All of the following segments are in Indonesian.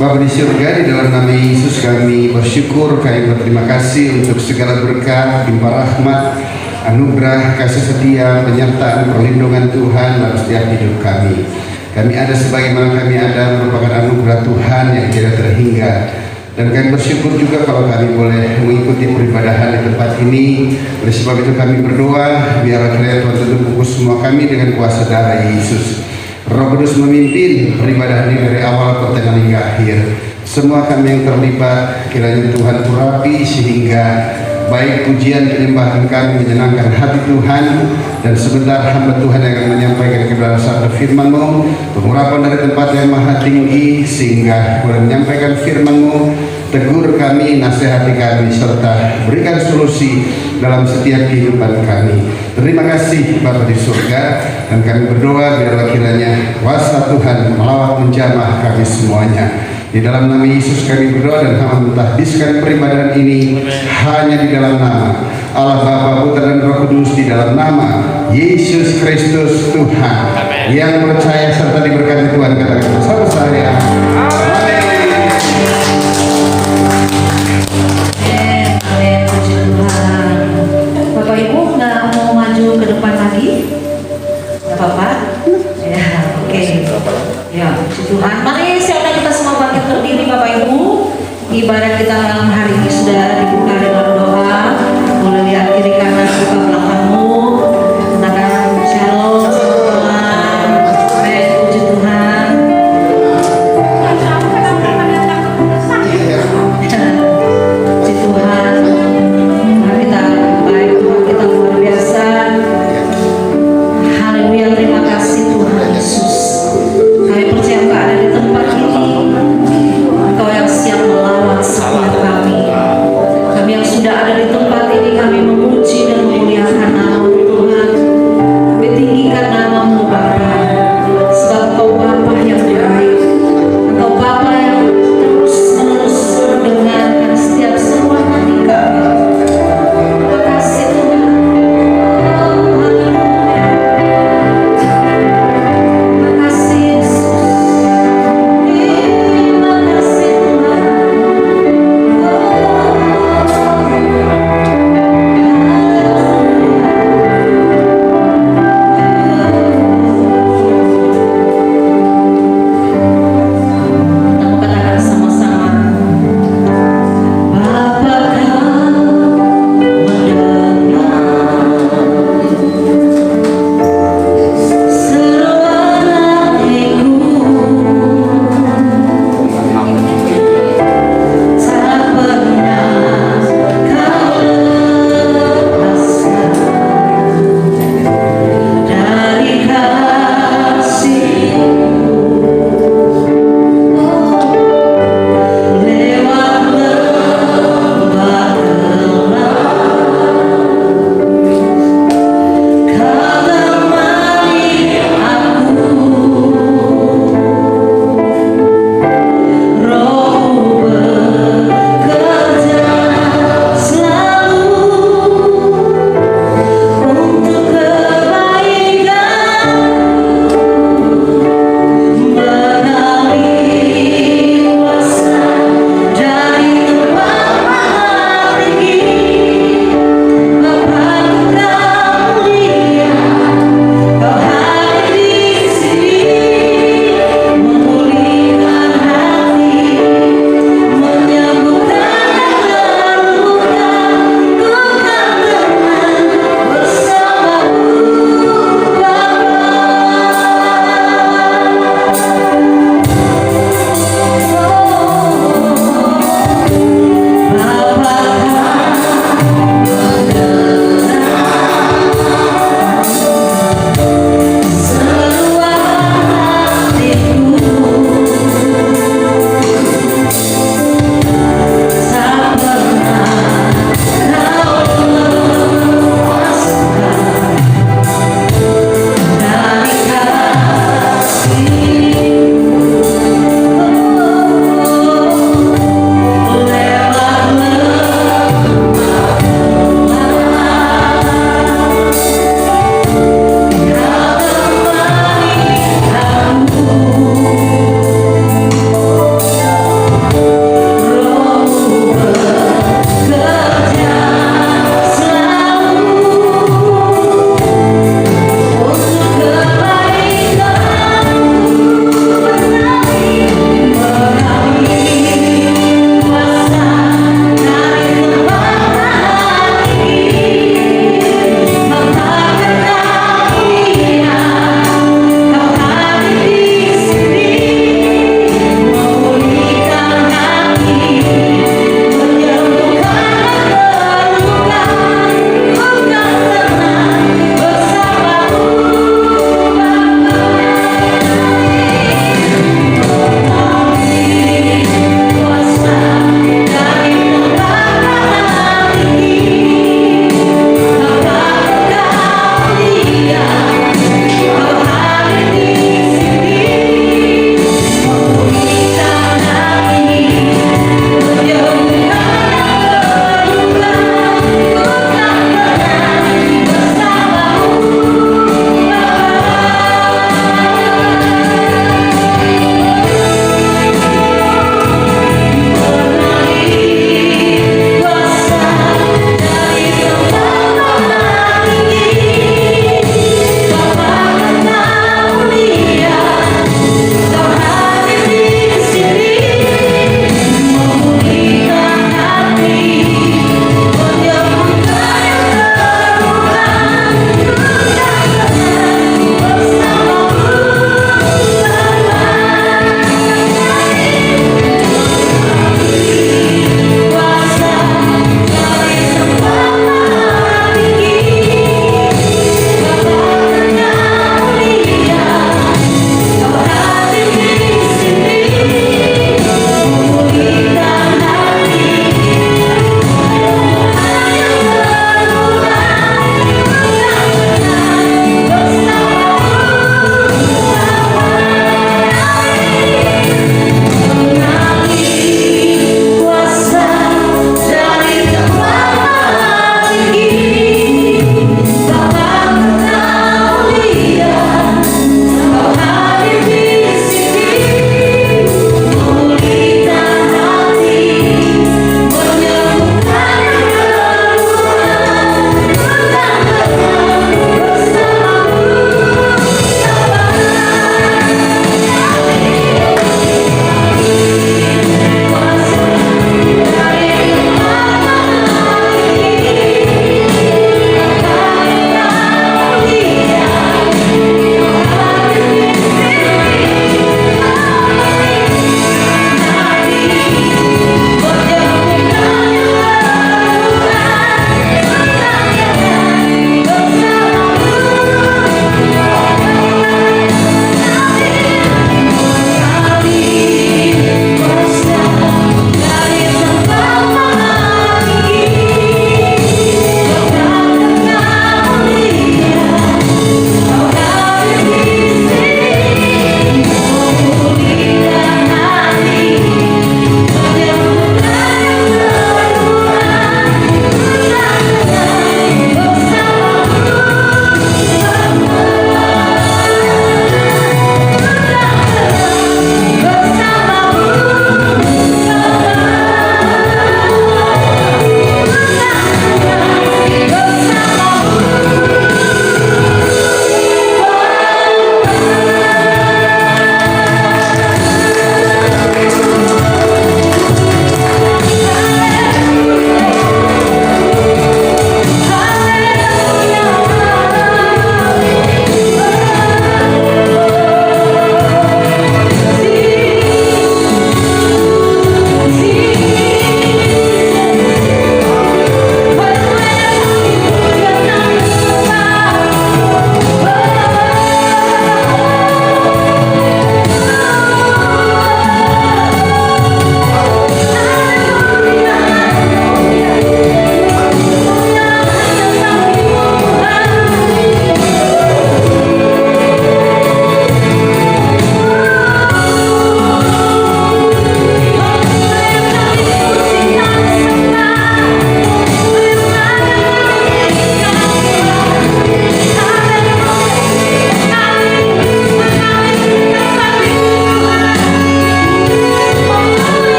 Bapa di surga, di dalam nama Yesus kami bersyukur, kami berterima kasih untuk segala berkat, limpah rahmat, anugerah, kasih setia, penyertaan, perlindungan Tuhan dalam setiap hidup kami. Kami ada sebagaimana kami ada merupakan anugerah Tuhan yang tidak terhingga. Dan kami bersyukur juga kalau kami boleh mengikuti peribadahan di tempat ini. Oleh sebab itu kami berdoa, biarlah kiranya Tuhan tutup bungkus semua kami dengan kuasa darah Yesus. Roh Kudus memimpin peribadahan ini dari awal, pertengahan hingga akhir. Semua kami yang terlibat, kiranya Tuhan urapi sehingga baik pujian penyembahan kami menyenangkan hati Tuhan. Dan sebentar hamba Tuhan yang akan menyampaikan kebenaran sabda firman-Mu, pengurapan dari tempat yang maha tinggi, sehingga boleh menyampaikan firman-Mu, tegur kami, nasihati kami, serta berikan solusi dalam setiap kehidupan kami. Terima kasih Bapa di surga, dan kami berdoa biarlah kiranya kuasa Tuhan melawat menjamah kami semuanya. Di dalam nama Yesus kami berdoa dan kami mentahbiskan peribadahan ini hanya di dalam nama Allah Bapa, Putra dan Roh Kudus, di dalam nama Yesus Kristus Tuhan. Amen. Yang percaya serta diberkati Tuhan katakan bersama saya. Amin. Puji Tuhan. Bapak Ibu nggak mau maju ke depan lagi? Nggak apa-apa? Ya, oke. Ya, puji Tuhan. Mari silakan kita semua bangkit berdiri Bapak Ibu. Ibadah kita malam hari ini sudah dibuka dengan doa. Boleh lihat kiri kanan buka belakangmu. Katakan shalom Tuhan. Amin. Puji Tuhan.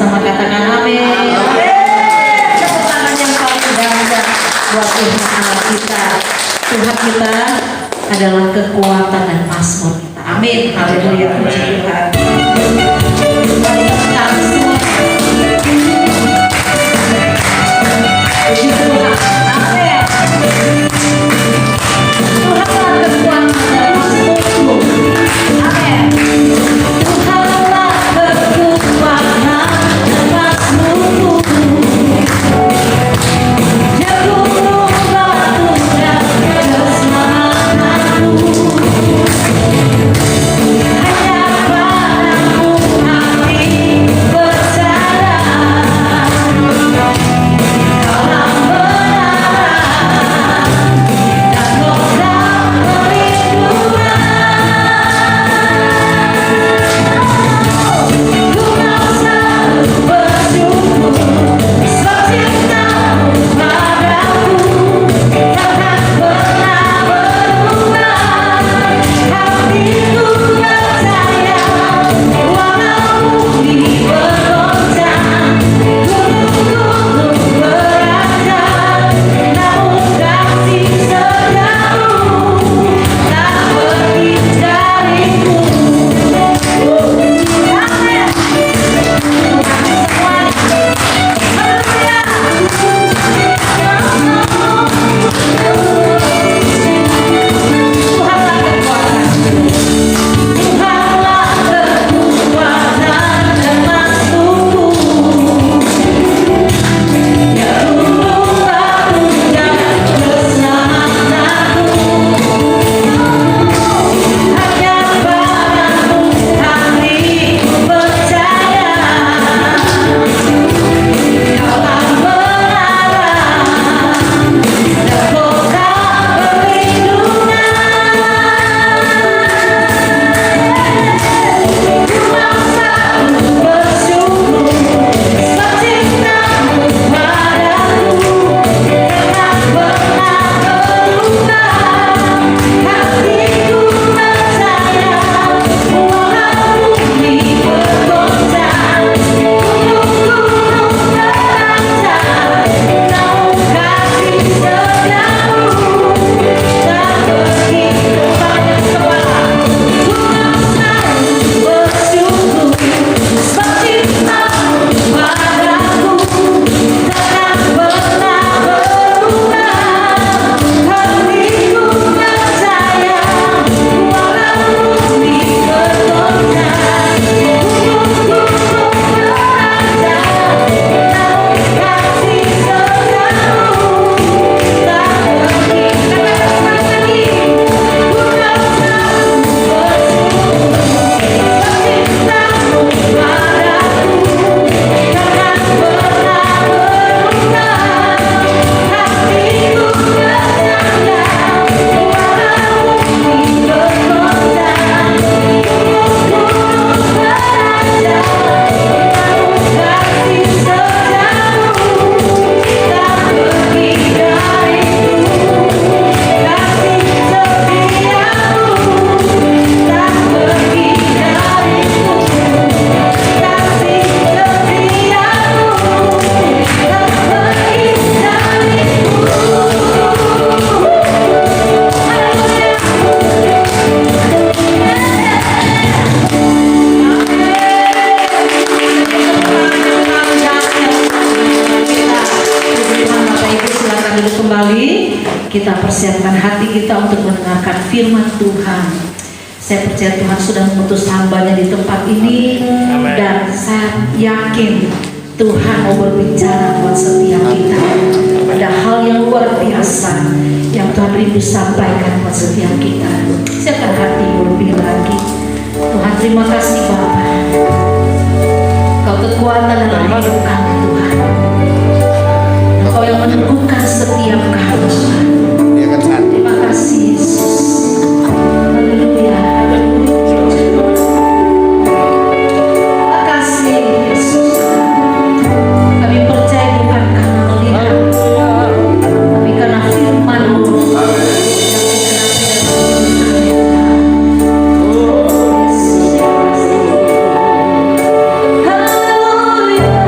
sama-sama katakan amin. Tepuk tangan yang paling dahsyat buat Tuhan Allah kita. Tuhan kita adalah kekuatan dan mazmur kita. Amin. Haleluya. Puji Tuhan. Mari kita semua. Puji Tuhan. Amin. Tuhanlah kekuatan dan mazmurku. Amin. Tuhanlah kekuatan dan mazmurku. Dia gunung batu dan keselamatanku. Hanya padamu hati percaya. Kaulah penerang dan program perlindungan. Ku mau selalu bersyukur sebab cintamu padaku takkan pernah berubah. Hatiku percaya walau bumi bergoncang, gunung-gunung beranjak, namun kasih setiamu tak pergi dariku. Amin. Tuhanlah kekuatan. Tuhanlah kekuatan dan mazmurku. Dia gunung batu dan keselamatanku. Hanya padamu hatiku percaya. Kaulah penerang dan program perlindungan. Ku mau selalu bersyukur sebab cintamu padaku takkan pernah berubah. Hatiku percaya walau bumi bergoncang, gunung-gunung beranjak, namun kasih setiamu tak pergi kepada kepala. Ku mau selalu bersyukur sebab cintamu padaku takkan pernah berubah. Hatiku percaya walau bumi bergoncang, gunung-gunung beranjak, namun kasih setiamu tak pergi. Katakan sekali lagi. Ku mau selalu bersyukur sebab cintamu padaku takkan pernah berubah. Hatiku percaya walau bumi bergoncang, gunung-gunung beranjak, namun kasih setiamu tak pergi dariku. Kasih setiamu tak pergi dariku. Kasih setiamu tak pergi dariku. Bapak Ibu silakan duduk kembali. Kita persiapkan hati kita untuk mendengarkan firman Tuhan. Saya percaya Tuhan sudah mengutus hambanya di tempat ini. Dan saya yakin Tuhan mau berbicara buat setiap kita. Ada hal yang luar biasa yang Tuhan rindu sampaikan buat setiap kita. Siapkan hatimu lebih lagi. Tuhan terima kasih Bapa. Kau kekuatan dalam hidup kami Tuhan. Engkau yang meneguhkan setiap kami Tuhan. Dia akan satu. Terima kasih Yesus. Haleluya. Terima kasih Yesus. Kami percaya bukan karena melihat, tapi karena firman-Mu yang Haleluya.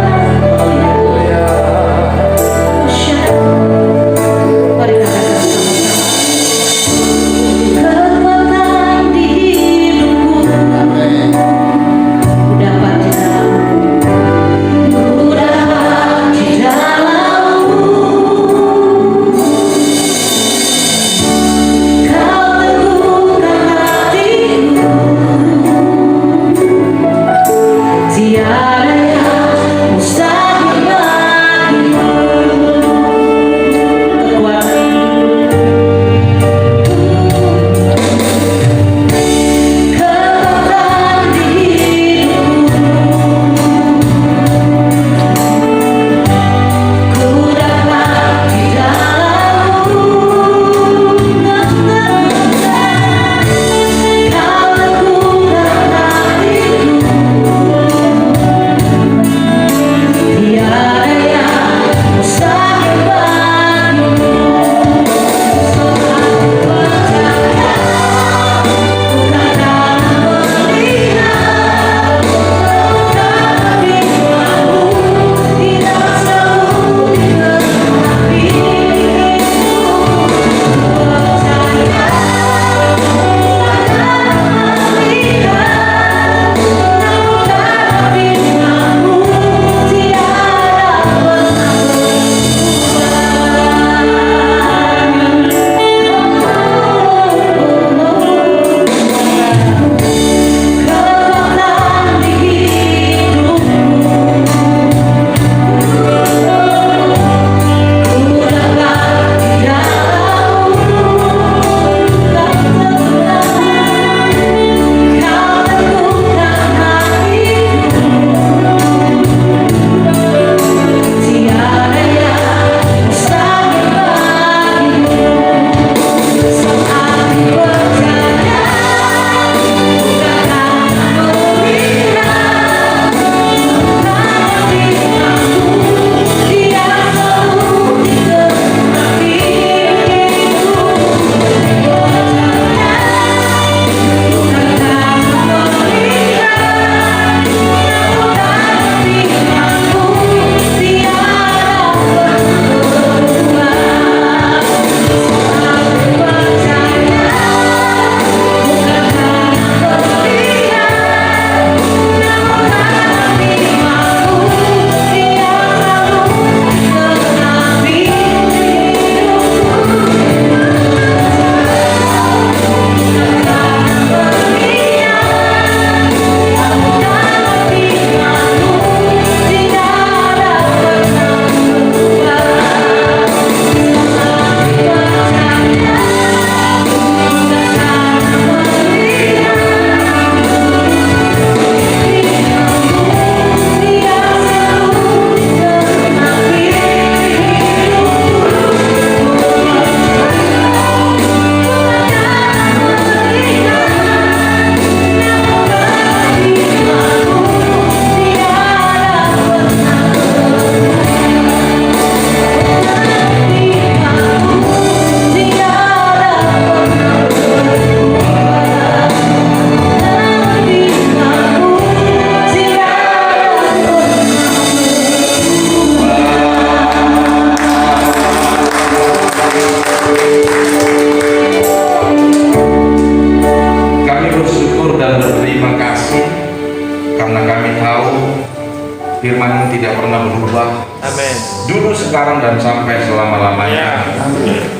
tidak pernah berubah. Amin. Dulu, sekarang, dan sampai selama-lamanya.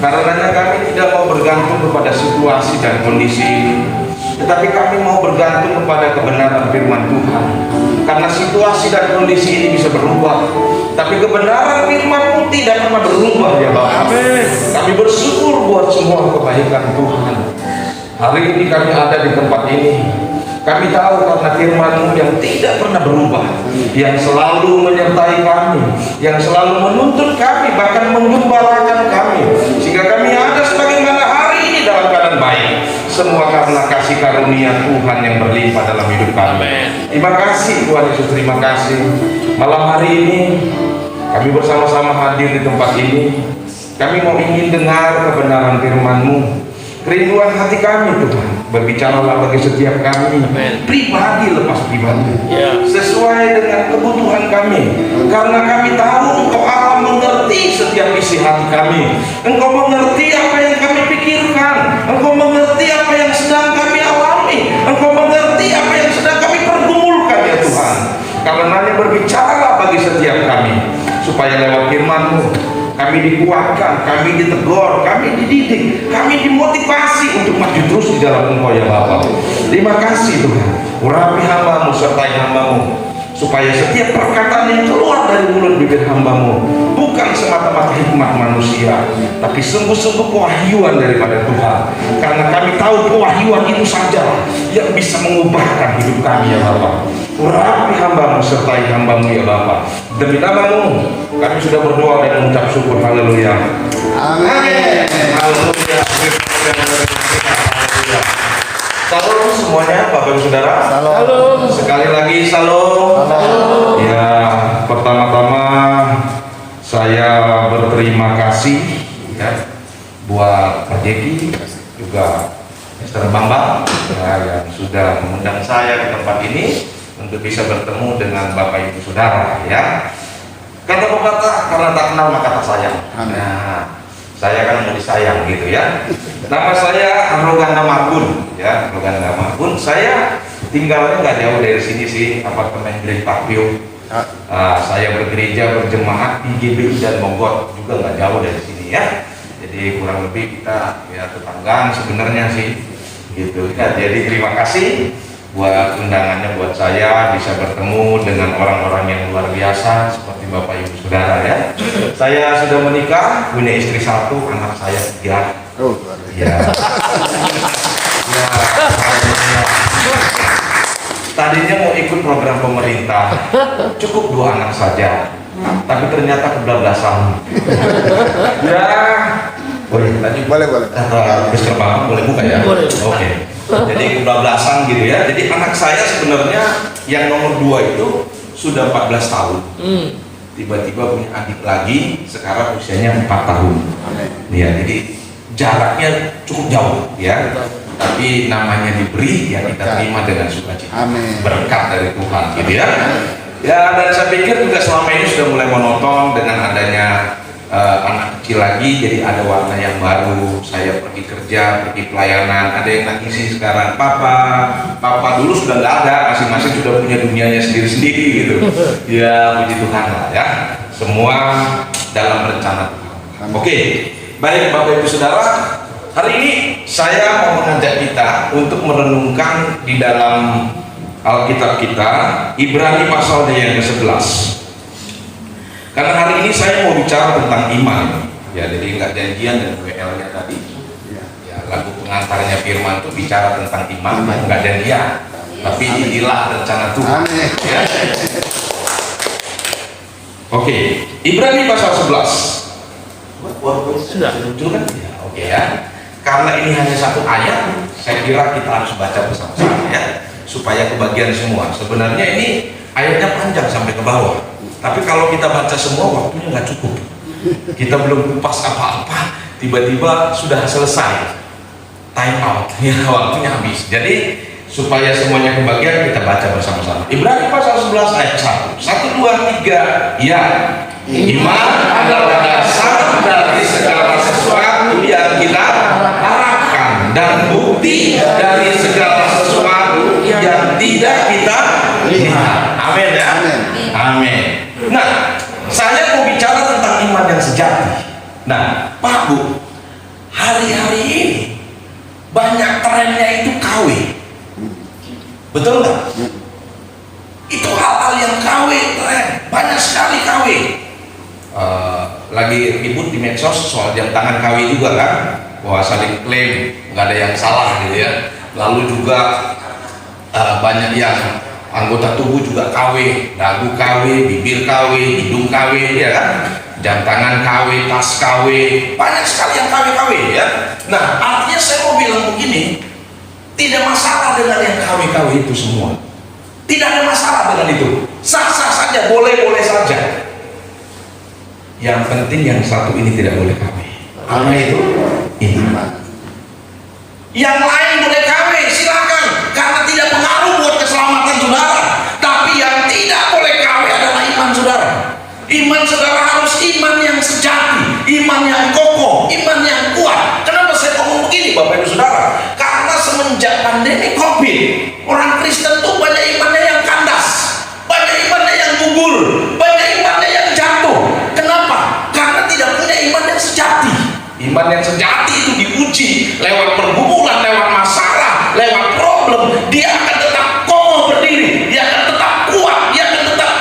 Karenanya kami tidak mau bergantung kepada situasi dan kondisi ini, tetapi kami mau bergantung kepada kebenaran firman Tuhan. Karena situasi dan kondisi ini bisa berubah, tapi kebenaran firman-Mu tidak pernah berubah ya Bapak. Amin. Kami bersyukur buat semua kebaikan Tuhan. Hari ini kami ada di tempat ini. Kami tahu karena firman-Mu yang tidak pernah berubah, yang selalu menyertai kami, yang selalu menuntun kami, bahkan menggembalakan kami, sehingga kami ada sebagaimana hari ini dalam keadaan baik. Semua karena kasih karunia Tuhan yang berlimpah dalam hidup kami. Terima kasih Tuhan Yesus, terima kasih. Malam hari ini kami bersama-sama hadir di tempat ini. Kami mau ingin dengar kebenaran firman-Mu. Kerinduan hati kami Tuhan, berbicaralah bagi setiap kami. Amen. Pribadi lepas pribadi, Ya. sesuai dengan kebutuhan kami. Karena kami tahu Engkau Allah mengerti setiap isi hati kami. Engkau mengerti apa yang kami pikirkan. Engkau mengerti apa yang sedang kami alami. Engkau mengerti apa yang sedang kami pergumulkan ya Tuhan. Karenanya berbicaralah bagi setiap kami, supaya lewat firman-Mu kami dikuatkan, kami ditegur, kami dididik, kami dimotivasi untuk maju terus di dalam Engkau ya Bapa. Terima kasih Tuhan. Urapi hamba-Mu, sertai hamba-Mu, supaya setiap perkataan yang keluar dari mulut bibir hamba-Mu bukan semata-mata hikmat manusia, tapi sungguh-sungguh kewahyuan daripada Tuhan. Karena kami tahu kewahyuan itu saja yang bisa mengubahkan hidup kami ya Bapa. Urapi hamba-Mu, sertai hamba-Mu ya Bapa. Demi nama-Mu kami sudah berdoa dan mengucap syukur. Haleluya. Amin. Haleluya. Salam semuanya Bapak Ibu Saudara. Salam. Sekali lagi salam. Ya, pertama-tama saya berterima kasih ya buat Pak Jeki, juga Mr. Bambang ya, yang sudah mengundang saya ke tempat ini untuk bisa bertemu dengan Bapak Ibu Saudara ya. Kata pepatah, karena tak kenal maka tak sayang. Nah, saya kan mau disayang gitu ya. Nama saya Aroganda Makun ya, Aroganda Makun. Saya tinggalnya nggak jauh dari sini sih, apartemen Grand Parkview. Saya bergereja berjemaat di GBI dan Mogot juga nggak jauh dari sini ya. Jadi kurang lebih kita ya tetanggaan sebenarnya sih gitu ya. Jadi terima kasih buat undangannya buat saya bisa bertemu dengan orang-orang yang luar biasa seperti Bapak Ibu Saudara ya. Saya sudah menikah, punya istri 1, anak saya 3. Oh, luar biasa. Ya. Ya. Tadinya mau ikut program pemerintah, cukup 2 anak saja, tapi ternyata kebablasan. Ya. Boleh lanjut. Boleh. Mr. Bang, boleh buka ya? Boleh. Oke. Jadi kebablasan gitu ya. Jadi anak saya sebenarnya yang nomor 2 itu sudah 14 tahun. Tiba-tiba punya adik lagi, sekarang usianya 4 tahun. Ya, jadi jaraknya cukup jauh ya. Tapi namanya diberi ya kita terima dengan sukacita. Amin. Berkat dari Tuhan gitu ya. Ya, dan saya pikir juga selama ini sudah mulai monoton dengan adanya anak kecil lagi, jadi ada warna yang baru. Saya pergi kerja, pergi pelayanan, ada yang nangis sih sekarang, papa dulu sudah nggak ada, masing-masing sudah punya dunianya sendiri-sendiri gitu. Ya puji Tuhan lah ya, semua dalam rencana Tuhan. Oke, baik Bapak Ibu Saudara, hari ini saya mau mengajak kita untuk merenungkan di dalam Alkitab kita, Ibrani pasal yang ke-11. Karena hari ini saya mau bicara tentang iman, ya jadi nggak janjian dan WL-nya tadi, ya lagu pengantarnya Firman itu bicara tentang iman, nggak janjian, tapi inilah rencana Tuhan. Ya. Oke, Ibrani pasal 11. Sudah. Muncul kan? Ya, oke ya. Karena ini hanya 1 ayat, saya kira kita harus baca bersama-sama ya, supaya kebagian semua. Sebenarnya ini ayatnya panjang sampai ke bawah. Tapi kalau kita baca semua waktunya nggak cukup. Kita belum kupas apa-apa, tiba-tiba sudah selesai. Time out, ya waktunya habis. Jadi supaya semuanya kebagian kita baca bersama-sama. Ibrani pasal 11 ayat 1. 1, 2, 3. Ya, iman adalah dasar dari segala sesuatu yang kita harapkan dan bukti dari segala sesuatu yang tidak kita lihat. Amin ya. Amin. Nah, saya mau bicara tentang iman yang sejati. Nah, Pak Bu, hari-hari ini banyak trennya itu KW. Betul nggak? Itu hal-hal yang KW tren, banyak sekali KW. Lagi ribut di medsos soal jam tangan KW juga kan, bahwa saling klaim nggak ada yang salah gitu ya. Lalu juga banyak yang anggota tubuh juga KW, dagu KW, bibir KW, hidung KW ya kan, jam tangan KW, tas KW, banyak sekali yang KW ya. Nah, artinya saya mau bilang begini, tidak masalah dengan yang KW itu semua, tidak ada masalah dengan itu, sah-sah saja, boleh-boleh saja. Yang penting yang satu ini tidak boleh KW. Apa itu? Iman. Yang lain boleh KW, silakan, karena tidak pengaruh buat keselamatan saudara. Tapi yang tidak boleh KW adalah iman saudara. Iman saudara harus iman yang sejati, iman yang kokoh, iman yang kuat. Kenapa saya ngomong begini, Bapak Ibu Saudara? Karena semenjak pandemi COVID, orang Kristen tuh banyak imannya yang kandas, banyak imannya yang gugur, banyak imannya yang jatuh. Kenapa? Karena tidak punya iman yang sejati. Iman yang sejati itu diuji lewat pergumulan, lewat masalah, lewat problem. Dia akan tetap kokoh berdiri, dia akan tetap kuat, dia akan tetap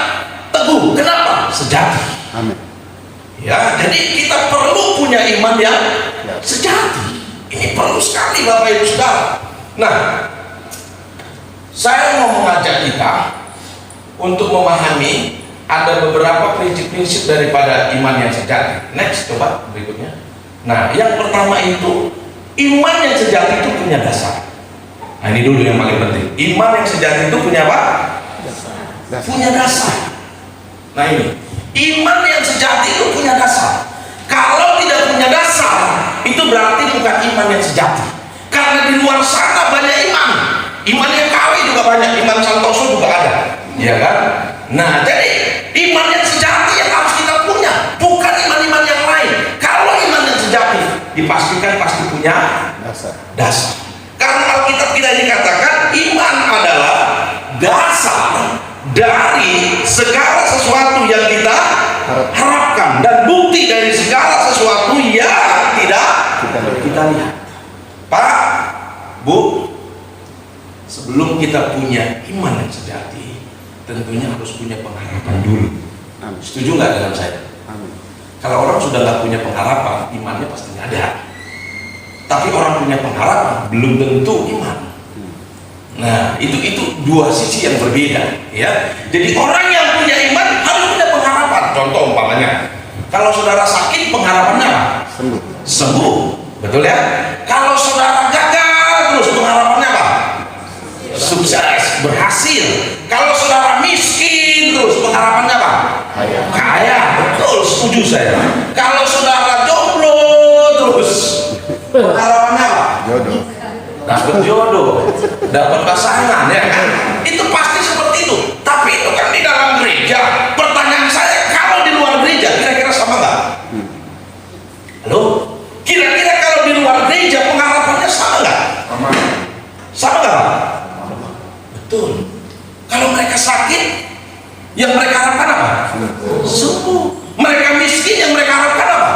teguh. Kenapa? Sejati. Amin. Ya, jadi kita perlu punya iman yang sejati. Ini perlu sekali Bapak Ibu Saudara. Nah, saya mau mengajak kita untuk memahami ada beberapa prinsip-prinsip daripada iman yang sejati. Next, coba berikutnya. Nah, yang pertama itu, iman yang sejati itu punya dasar. Nah, ini dulu yang paling penting. Iman yang sejati itu punya apa? Dasar. Punya dasar. Nah ini, iman yang sejati itu punya dasar. Kalau tidak punya dasar, itu berarti bukan iman yang sejati. Karena di luar sana banyak iman. Iman yang KW juga banyak, iman Santoso juga ada, ya kan? Nah, jadi iman yang sejati yang harus kita punya, bukan iman-iman yang lain. Kalau iman yang sejati, dipastikan pasti punya dasar. Karena Alkitab kita dikatakan iman adalah dasar dari segala sesuatu yang kita harapkan dan bukti dari segala sesuatu yang tidak kita lihat. Pak, Bu, sebelum kita punya iman yang sejati, tentunya harus punya pengharapan dulu. Setuju nggak dengan saya? Kalau orang sudah nggak punya pengharapan, imannya pasti nggak ada. Tapi orang punya pengharapan belum tentu iman. Nah, itu dua sisi yang berbeda, ya. Jadi orang yang punya iman harus punya pengharapan. Contoh umpamanya, kalau saudara sakit, pengharapannya apa? Sembuh, betul ya? Kalau saudara gagal terus, pengharapannya apa? Sukses, berhasil. Kalau saudara miskin terus, pengharapannya apa? Kaya, betul, setuju saya. Kalau saudara jomblo terus, pengharapannya apa? Jodoh. Dapat jodoh, dapat pasangan, ya kan? Itu pasti seperti itu. Tapi itu kan di dalam gereja. Pertanyaan saya, kalau di luar gereja, kira-kira sama nggak? Halo? Kira-kira kalau di luar gereja pengharapannya sama nggak? Sama nggak? Betul. Kalau mereka sakit, yang mereka harapkan apa? Sembuh. Mereka miskin, yang mereka harapkan apa?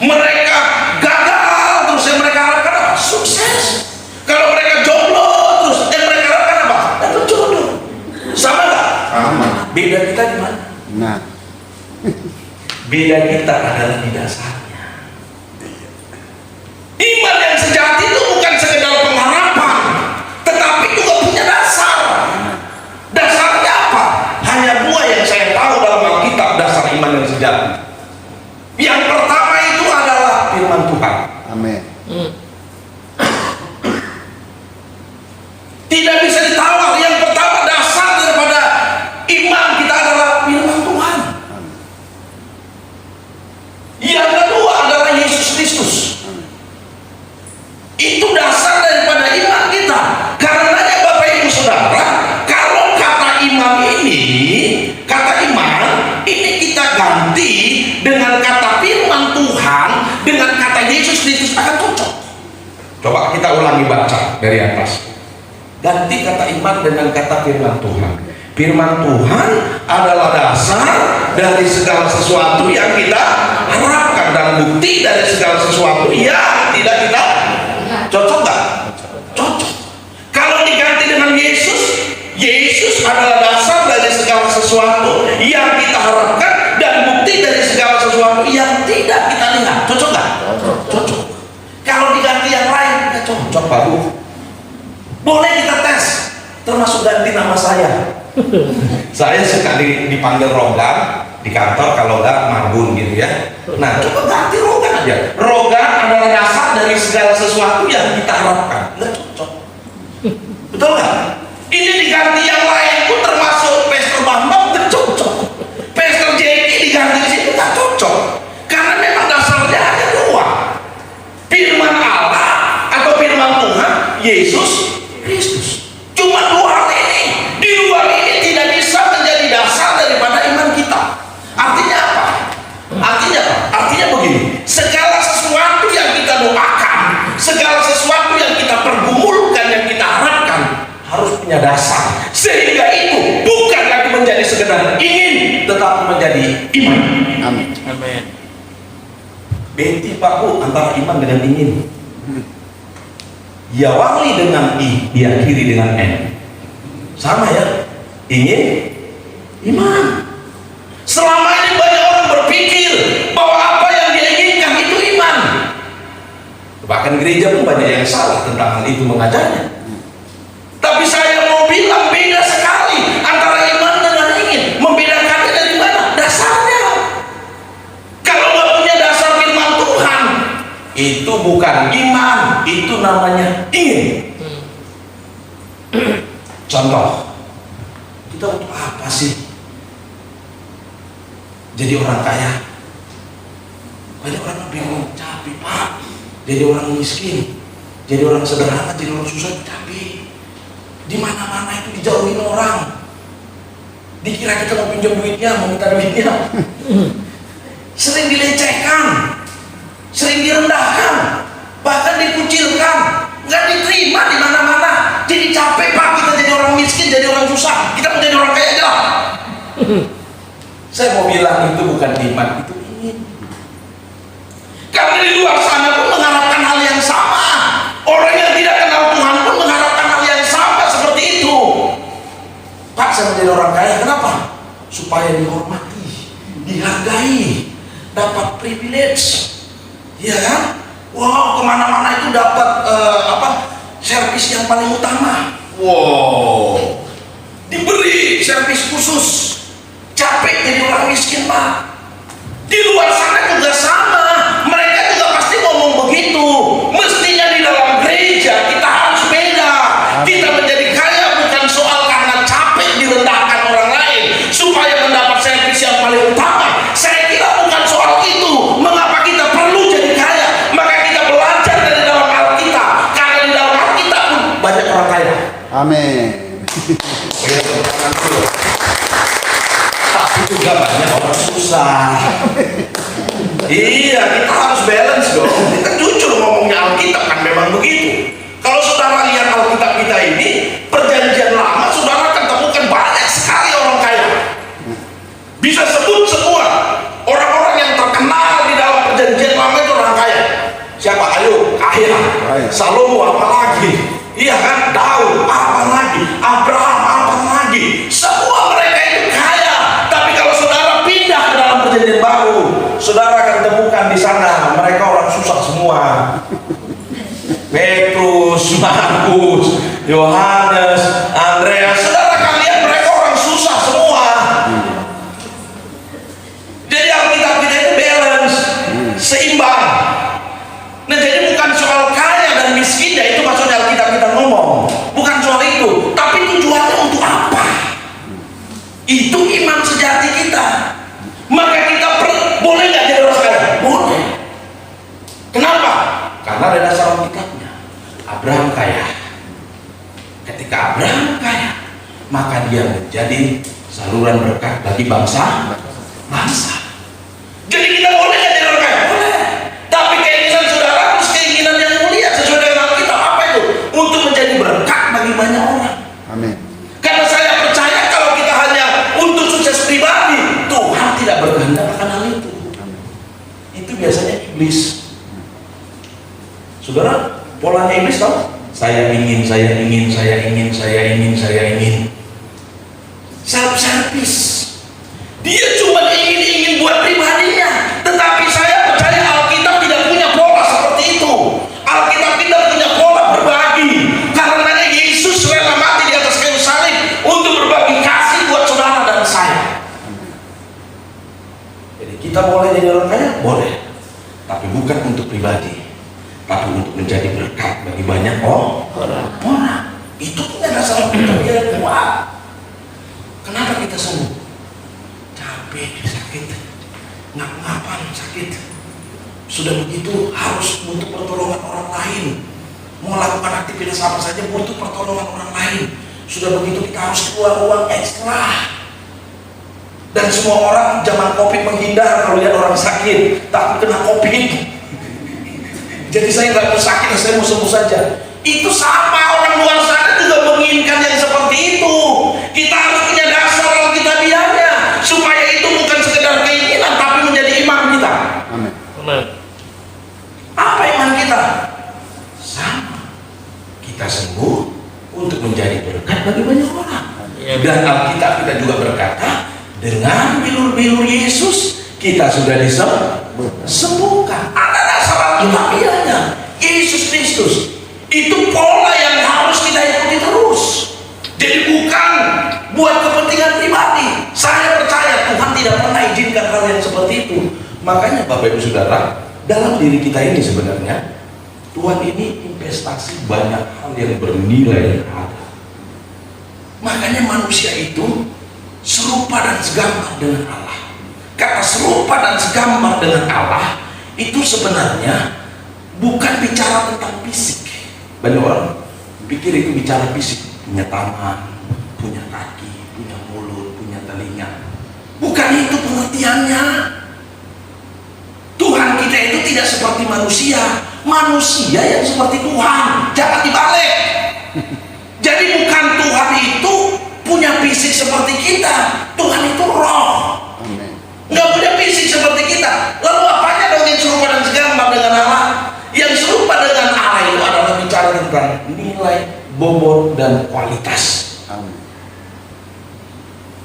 Mereka gagal terus, yang mereka harapkan apa? Sukses. Kalau mereka jomblo terus, yang mereka harapkan apa? Dapat jodoh. Sama nggak? Sama. Beda kita di mana? Nah, Beda kita adalah di dasarnya. Iman yang sejati itu bukan sekedar pengharapan, tetapi juga punya dasar. Dasarnya apa? Hanya dua yang saya tahu dalam Alkitab dasar iman yang sejati. Yang pertama itu adalah firman Tuhan. amin. Tidak bisa ditawar. Yang pertama dasar daripada iman kita adalah firman Tuhan. Yang kedua adalah Yesus Kristus. Itu dasar daripada ulangi baca dari atas. Ganti kata iman dengan kata firman Tuhan. Firman Tuhan adalah dasar dari segala sesuatu yang kita harapkan dan bukti dari segala sesuatu yang tidak kita. Cocok nggak? Cocok. Kalau diganti dengan Yesus, Yesus adalah dasar dari segala sesuatu yang kita harapkan dan bukti dari segala sesuatu yang tidak kita lihat. Cocok nggak? Cocok. Kalau diganti yang lain, nggak cocok, baru. Boleh kita tes, termasuk ganti nama saya. Saya suka dipanggil Rogan di kantor, kalau nggak Marbun gitu ya. Nah, coba ganti Rogan aja. Rogan adalah dasar dari segala sesuatu yang kita harapkan. Nggak cocok. Betul nggak? Ini diganti yang lain pun termasuk Pastor Bambang nggak cocok. Pastor Jeki diganti di situ nggak cocok. Karena memang dasarnya ada dua. Firman Allah atau firman Tuhan, Yesus Kristus. Cuma dua hal ini. Di luar ini tidak bisa menjadi dasar daripada iman kita. Artinya apa? Artinya begini. Segala sesuatu yang kita doakan, segala sesuatu yang kita pergumulkan, yang kita harapkan, harus punya dasar. Sehingga itu bukan lagi menjadi sekedar ingin, tetapi menjadi iman. Amin. Beti paku antara iman dengan ingin. Diawali dengan I, diakhiri dengan N. Sama ya, ingin, iman. Selama ini banyak orang berpikir bahwa apa yang dia inginkan itu iman. Bahkan gereja pun banyak yang salah tentang hal itu mengajarnya. Tapi saya mau bilang beda sekali antara iman dengan ingin. Membedakannya dari mana? Dasarnya. Kalau nggak punya dasar firman Tuhan, itu bukan iman, itu namanya ingin. Contoh, kita untuk apa sih jadi orang kaya? Banyak orang bingung, capek Pak. Jadi orang miskin, jadi orang sederhana, jadi orang susah, capek. Di mana-mana itu dijauhin orang. Dikira kita mau pinjam duitnya, mau minta duitnya. Sering dilecehkan, sering direndahkan, bahkan dikucilkan, nggak diterima di mana-mana. Jadi capek Pak, kita jadi orang miskin, jadi orang susah, kita mau jadi orang kaya aja. Saya mau bilang itu bukan iman, itu ingin. Karena di luar sana pun mengharapkan hal yang sama. Orang yang tidak kenal Tuhan pun mengharapkan hal yang sama seperti itu. Pak, saya mau jadi orang kaya, kenapa? Supaya dihormati, dihargai, dapat privilege, ya kan? Wow, kemana-mana itu dapat servis yang paling utama. Wow, diberi servis khusus. Capek jadi orang miskin Pak. Di luar sana juga sama. Mereka juga pasti ngomong begitu. Mestinya di dalam gereja kita harus beda. Kita menjadi kaya bukan soal karena capek direndahkan orang lain supaya mendapat servis yang paling utama. Saya kira bukan soal itu. Mengapa kita perlu jadi kaya? Maka kita belajar dari dalam Alkitab. Karena di dalam Alkitab pun banyak orang kaya. Amin. Tapi juga banyak orang susah. Iya, kita harus balance dong. Kita jujur ngomongnya Alkitab kan memang begitu. Kalau saudara lihat Alkitab kita ini, perjanjian lama saudara akan temukan banyak sekali orang kaya. Bisa sebut semua orang-orang yang terkenal di dalam perjanjian lama itu orang kaya. Siapa? Ayo, Kahya, Salomo, apa lagi? Iya kan? Daud, apa lagi? Abraham, apa lagi? Semua mereka itu kaya. Tapi kalau saudara pindah ke dalam perjanjian baru, saudara akan temukan di sana mereka orang susah semua. Petrus, Markus, Yohanes, Andreas, saudara akan lihat mereka orang susah semua. Jadi Alkitab kita itu balance, seimbang. Nah, jadi bukan soal kaya dan miskin, ya itu maksudnya Alkitab kita ngomong. Bukan soal itu, tapi tujuannya untuk apa? Itu iman sejati kita. Maka kita boleh nggak jadi orang kaya? Boleh. Kenapa? Karena ada dasar Alkitabnya. Abraham kaya. Ketika Abraham kaya, maka dia menjadi saluran berkat bagi bangsa. Jadi kita boleh nggak jadi orang kaya? Boleh. Tapi keinginan saudara harus keinginan yang mulia sesuai dengan Alkitab. Apa itu? Amin. Karena saya percaya kalau kita hanya untuk sukses pribadi, Tuhan tidak berkehendak akan hal itu. Itu biasanya iblis. Saudara, polanya iblis tahu? Saya ingin. Self-service. Dia cuma ingin buat pribadinya. Tetapi saya percaya Alkitab tidak punya pola seperti itu. Alkitab tidak punya pola berbagi. Karena Yesus rela mati di atas kayu salib untuk berbagi kasih buat saudara dan saya. Jadi kita boleh jadi orang kaya? Boleh. Tapi bukan untuk pribadi, tapi untuk menjadi berkat bagi banyak orang. Itu punya dasar kita yang kuat. Kenapa kita sembuh? Capek, sakit, ngap-ngapan sakit. Sudah begitu harus butuh pertolongan orang lain. Mau lakukan aktivitas apa saja butuh pertolongan orang lain. Sudah begitu kita harus keluar uang ekstra. Dan semua orang zaman COVID menghindar kalau lihat orang sakit, takut kena COVID. Jadi saya nggak mau sakit, saya mau sembuh saja. Itu sama orang luar sana juga menginginkan yang seperti itu. Kita harus punya dasar alkitabiahnya supaya itu bukan sekedar keinginan tapi menjadi iman kita. Amin. Apa iman kita? Sama. Kita sembuh untuk menjadi berkat bagi banyak orang. Dan Alkitab kita juga berkata, dengan bilur-bilur Yesus kita sudah disembuhkan. Ada dasar alkitabiahnya. Yesus Kristus. Itu pola yang harus kita ikuti terus. Jadi bukan buat kepentingan pribadi. Saya percaya Tuhan tidak pernah izinkan hal yang seperti itu. Makanya Bapak Ibu Saudara, dalam diri kita ini sebenarnya Tuhan ini investasi banyak hal yang bernilai yang ada. Makanya manusia itu serupa dan segambar dengan Allah. Kata serupa dan segambar dengan Allah itu sebenarnya bukan bicara tentang fisik. Banyak orang pikir itu bicara fisik, punya tangan, punya kaki, punya mulut, punya telinga. Bukan itu pengertiannya. Tuhan kita itu tidak seperti manusia. Manusia yang seperti Tuhan. Jangan dibalik. Jadi bukan Tuhan itu punya fisik seperti kita. Tuhan itu roh. Nggak punya fisik seperti kita. Lalu apanya dong yang serupa dan segambar dengan Allah? Yang serupa dengan Allah itu adalah bicara tentang nilai, bobot, dan kualitas.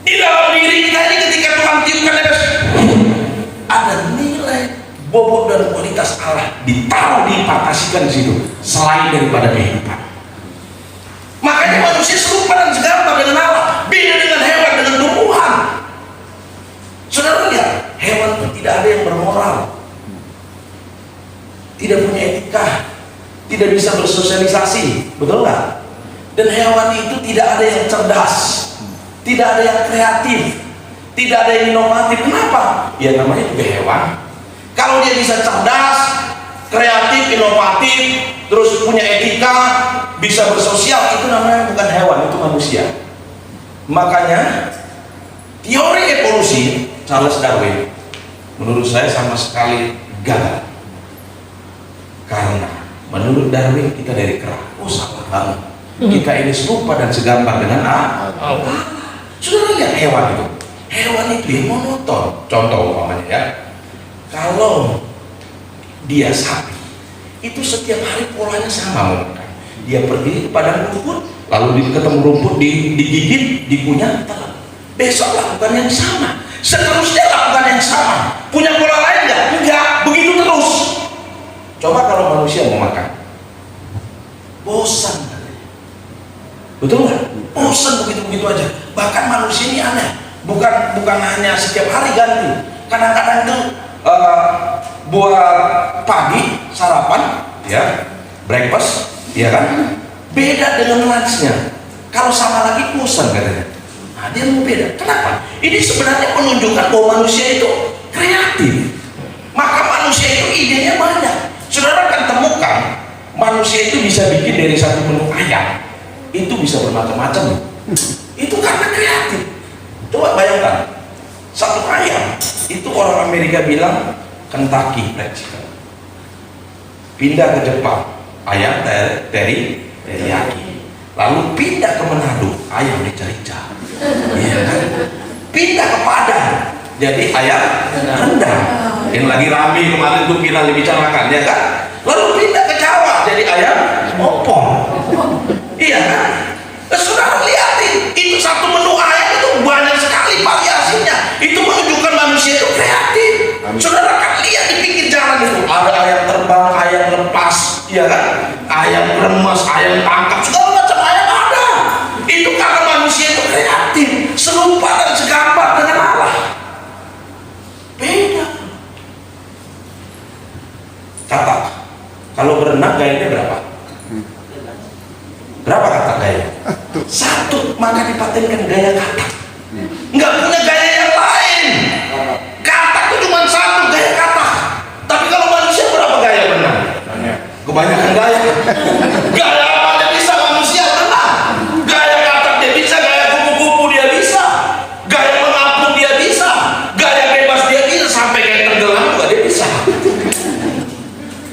Di dalam diri kita ini ketika Tuhan tiupkan nafas, ada nilai, bobot, dan kualitas Allah ditaruh, diimpartasikan di situ selain daripada kehidupan. Makanya manusia serupa dan segambar dengan Allah. Beda dengan hewan, dengan tumbuhan. Saudara lihat, hewan itu tidak ada yang bermoral, tidak punya etika, tidak bisa bersosialisasi, betul nggak? Dan hewan itu tidak ada yang cerdas, tidak ada yang kreatif, tidak ada yang inovatif. Kenapa? Ya namanya juga hewan. Kalau dia bisa cerdas, kreatif, inovatif, terus punya etika, bisa bersosial, itu namanya bukan hewan, itu manusia. Makanya teori evolusi Charles Darwin menurut saya sama sekali gagal. Karena menurut Darwin kita dari kera. Oh salah banget. Kita ini serupa dan segambar dengan Allah. Sudah lihat hewan itu. Hewan itu yang monoton. Contoh umpamanya ya. Kalau dia sapi, itu setiap hari polanya sama. Dia pergi ke padang rumput, lalu ketemu rumput digigit, dikunyah, telan. Besok lakukan yang sama. Seterusnya lakukan yang sama. Punya pola lain nggak? Enggak. Begitu terus. Coba kalau manusia mau makan, bosan. Betul nggak? Bosan begitu-begitu aja. Bahkan manusia ini aneh. Bukan hanya setiap hari ganti. Kadang-kadang tuh buat pagi sarapan, ya, breakfast, ya kan? Beda dengan lunchnya. Kalau sama lagi bosan katanya. Nah, dia mau beda. Kenapa? Ini sebenarnya menunjukkan bahwa manusia itu kreatif. Maka manusia itu idenya banyak. Saudara akan temukan manusia itu bisa bikin dari satu menu ayam itu bisa bermacam-macam. Itu karena kreatif. Coba bayangkan, satu ayam itu orang Amerika bilang Kentucky Fried Chicken. Pindah ke Jepang, ayam teriyaki. lalu pindah ke Manado, ayam rica-rica, iya kan? Pindah ke Padang, jadi ayam rendang, yang lagi rame kemarin tuh viral dibicarakan, ya kan? Lalu pindah ke Jawa, jadi ayam opor, iya kan? Saudara lihatin, itu satu menu ayam itu banyak sekali variasinya. Itu menunjukkan manusia itu kreatif. Saudara kan lihat di pinggir jalan itu ada ayam terbang, ayam lepas, ya kan? Ayam remes, ayam tangkap, segala macam ayam ada. Itu karena manusia itu kreatif, serupa dan segambar dengan Allah. Beda. Catat, kalau berenang gayanya berapa? Berapa kata gaya? Satu, maka dipatenkan gaya katak. Nggak punya gaya yang lain. Katak itu cuma satu, gaya katak. Tapi kalau manusia berapa gaya berenang? Kebanyakan gaya. Gaya apa aja bisa manusia berenang. Gaya katak dia bisa, gaya kupu-kupu dia bisa, gaya mengapung dia bisa, gaya bebas dia bisa, sampai gaya tenggelam juga dia bisa.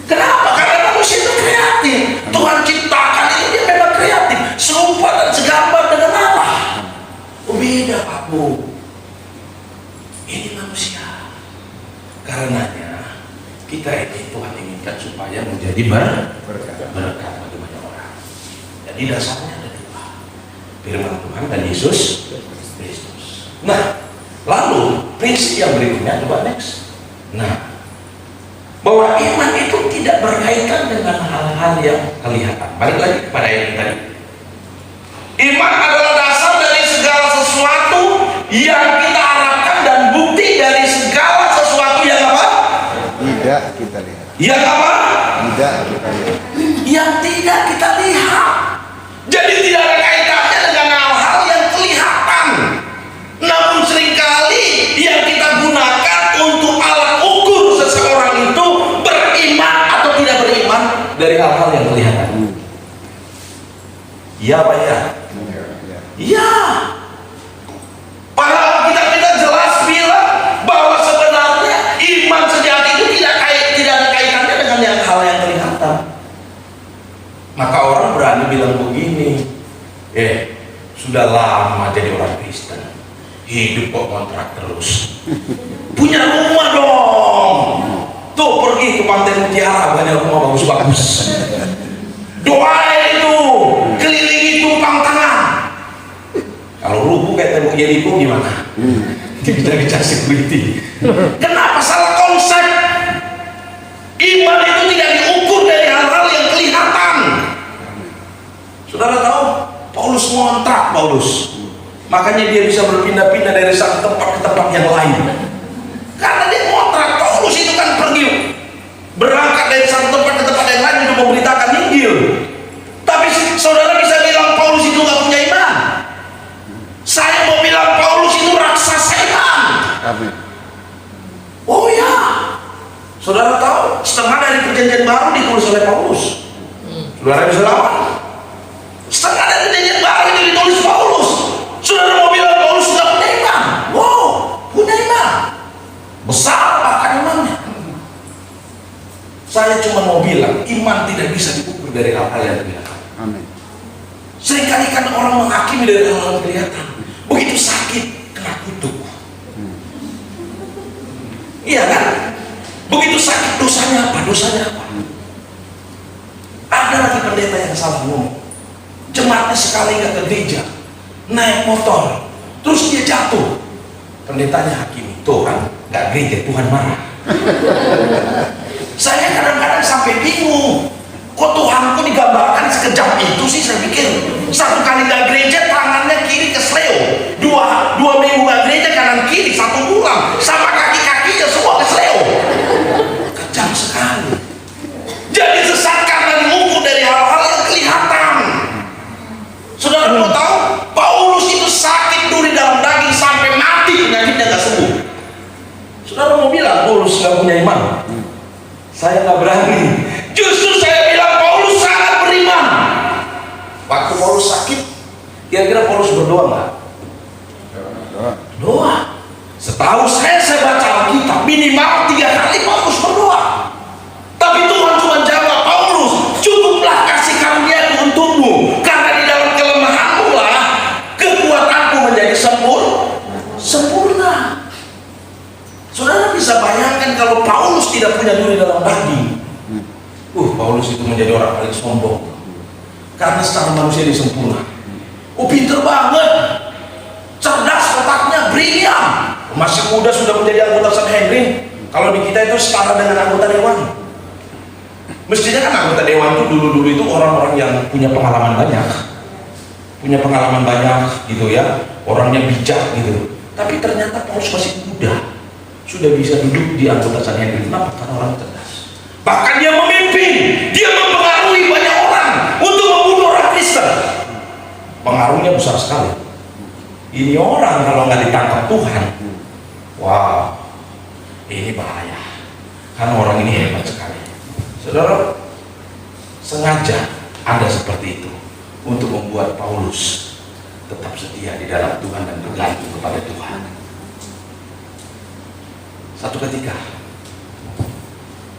Kenapa? Karena manusia itu kreatif. Tuhan ciptakan itu dia memang kreatif, serupa dan segambar dengan Allah. Oh, beda Pak Bu. Ini manusia. Karenanya kita ini Tuhan inginkan supaya menjadi berkat bagi banyak orang. Jadi dasarnya ada dua, firman Tuhan dan Yesus Kristus. Nah, lalu prinsip yang berikutnya, coba next. Nah, bahwa iman itu tidak berkaitan dengan hal-hal yang kelihatan. Balik lagi kepada yang tadi. Iman adalah dasar dari segala sesuatu yang kita harapkan dan bukti dari segala sesuatu yang apa? Tidak kita lihat. Yang apa? Tidak kita lihat. Yang tidak kita lihat. Jadi tidak ada kaitannya dengan hal-hal yang kelihatan. Namun seringkali yang kita gunakan untuk alat ukur seseorang itu beriman atau tidak beriman dari hal-hal yang kelihatan. Iya Pak ya? Iya. Padahal kita jelas bilang bahwa sebenarnya iman sejati itu tidak ada kaitannya dengan hal yang kelihatan. Maka orang berani bilang begini, sudah lama jadi orang Kristen, hidup kok kontrak terus. Punya rumah dong. Tuh pergi ke Pantai Mutiara, banyak rumah bagus-bagus. Doain itu, kelilingi tumpang tangan. Kalau rubuh kayak tembok Yeriko gimana? Tidak security. Kenapa salah konsep? Iman itu tidak diukur dari hal-hal yang kelihatan. Saudara tahu, Paulus ngontrak Paulus. Makanya dia bisa berpindah-pindah dari satu tempat ke tempat yang lain. Karena dia ngontrak. Paulus itu kan pergi berangkat dari satu tempat ke tempat yang lain untuk memberitakan Injil. Tapi saudara bisa bilang Paulus itu nggak punya iman. Saya mau bilang Paulus itu raksasa iman. Amin. Oh ya, saudara tahu setengah dari perjanjian baru ditulis oleh Paulus. Saudara bisa lawan. Setengah dari perjanjian baru itu ditulis Paulus. Saudara mau bilang Paulus sudah punya iman? Wow, punya iman. Besar bahkan imannya. Saya cuma mau bilang iman tidak bisa diukur dari hal-hal yang kelihatan. Amin. Seringkali kan orang menghakimi dari hal-hal yang kelihatan. Begitu sakit kena kutuk. Iya kan? Begitu sakit dosanya apa? Dosanya apa? Ada lagi pendeta yang salah ngomong. Jemaatnya sekali nggak ke gereja, naik motor, terus dia jatuh. Pendetanya hakimi, Tuhan nggak gereja, Tuhan marah. Saya kadang-kadang sampai bingung, kok Tuhanku digambarkan sekejam itu sih. Saya pikir satu kali nggak gereja tangannya kiri ke sleo, dua minggu nggak gereja kanan kiri, 1 bulan sama kaki-kakinya semua ke sleo. Kejam sekali. Jadi sesat karena diukur dari hal-hal yang kelihatan. Saudara mau tahu, Paulus itu sakit duri dalam daging sampai mati, penyakitnya nggak sembuh. Saudara mau bilang Paulus nggak punya iman? Saya nggak berani. Justru saya bilang Paulus sangat beriman. Waktu Paulus sakit, kira-kira Paulus berdoa nggak? Doa. Setahu saya baca Alkitab minimal 3 kali Paulus berdoa. Tapi Tuhan cuma jawab, Paulus, cukuplah kasih karunia-Ku untukmu, karena di dalam Saudara bisa bayangkan kalau Paulus tidak punya duri dalam daging. Paulus itu menjadi orang paling sombong. Karena secara manusia dia sempurna. Pinter banget. Cerdas otaknya, brilian. Masih muda sudah menjadi anggota Sanhedrin. Kalau di kita itu setara dengan anggota dewan. Mestinya kan anggota dewan itu dulu-dulu itu orang-orang yang punya pengalaman banyak. Punya pengalaman banyak gitu ya. Orangnya bijak gitu. Tapi ternyata Paulus masih muda. Sudah bisa duduk di anggota Sanhedrin. Kenapa? Karena orang cerdas. Bahkan dia memimpin, dia mempengaruhi banyak orang untuk membunuh orang Kristen. Pengaruhnya besar sekali. Ini orang kalau nggak ditangkap Tuhan, wow, ini bahaya. Karena orang ini hebat sekali. Saudara, sengaja ada seperti itu untuk membuat Paulus tetap setia di dalam Tuhan dan bergantung kepada Tuhan. Satu ketika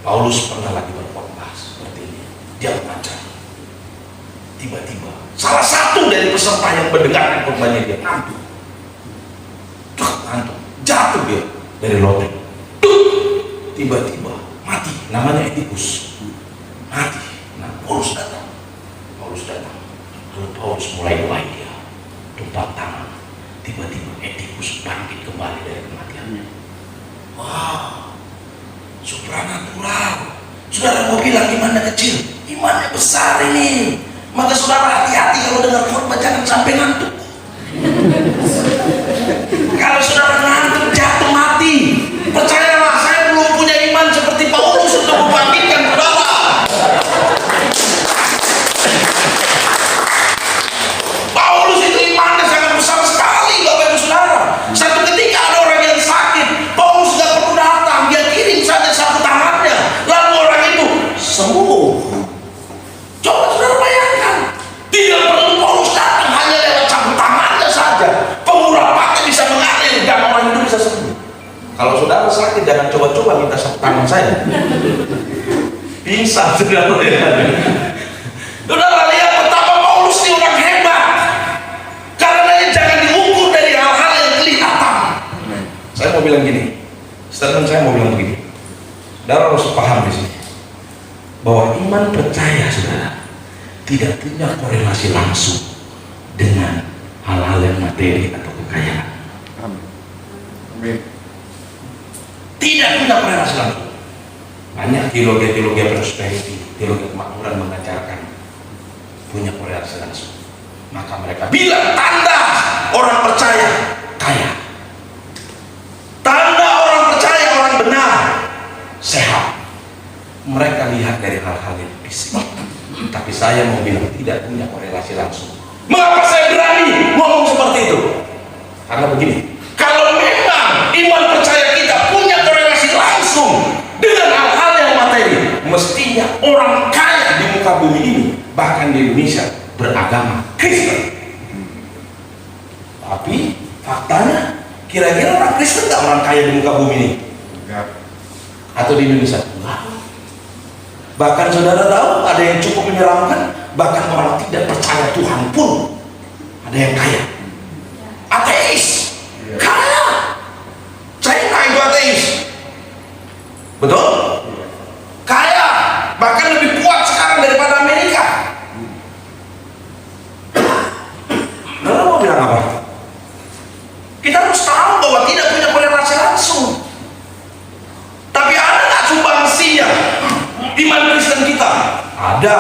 Paulus pernah lagi berkhotbah seperti ini. Dia mengajar. Tiba-tiba salah satu dari peserta yang mendengarkan khotbahnya dia ngantuk. Ngantuk. Jatuh dia dari loteng. Tiba-tiba mati. Namanya Etikus. Mati. Nah, Paulus datang. Lalu Paulus mulai doain dia. Tumpah tangan. Tiba-tiba Etikus bangkit kembali dari kematiannya. Wow, supranatural. Saudara mau bilang imannya kecil, imannya besar ini. Maka saudara hati-hati kalau dengar khotbah, jangan sampai ngantuk. Kalau saudara ngantuk jatuh mati. Percayalah, saya belum punya iman seperti Paulus untuk membangkitkan saudara. Paulus itu imannya sangat besar sekali, Bapak Ibu Saudara. Satu ketika ada orang yang sakit, Paulus gak perlu datang, dia kirim saja sapu tangannya, lalu orang itu sembuh. Coba saudara bayangkan, tidak perlu Paulus datang, hanya lewat sapu tangannya saja pengurapannya bisa mengalir dan orang itu bisa sembuh. Kalau saudara sakit, jangan coba-coba minta sapu tangan saya. Pingsan saudara. Saudara lihat betapa Paulus ini orang hebat. Karenanya jangan diukur dari hal-hal yang kelihatan. Saya mau bilang gini, statement saya mau bilang begini. Saudara harus paham di sini bahwa iman percaya saudara tidak punya korelasi langsung dengan hal-hal yang materi atau kekayaan. Amin. Tidak punya korelasi langsung. Banyak teologi prosperity, teologi kemakmuran mengajarkan punya korelasi langsung. Maka mereka bilang tanda orang percaya kaya, tanda orang percaya orang benar sehat. Mereka lihat dari hal-hal yang fisik. Tapi saya mau bilang tidak punya korelasi langsung. Mengapa saya berani ngomong seperti itu? Karena begini, kalau memang iman percaya kita punya korelasi langsung dengan hal-hal yang materi, mestinya orang kaya di muka bumi ini, bahkan di Indonesia, beragama Kristen. Tapi faktanya, kira-kira orang Kristen nggak orang kaya di muka bumi ini? Enggak. Atau di Indonesia? Enggak. Bahkan saudara tahu ada yang cukup menyeramkan, bahkan orang tidak percaya Tuhan pun ada yang kaya. Ateis, kaya. China itu ateis, betul? Kaya, bahkan lebih kuat sekarang daripada Amerika. Lalu mau bilang apa? Kita harus tahu bahwa tidak punya korelasi langsung. Tapi ada nggak sumbangsinya iman Kristen kita? Ada.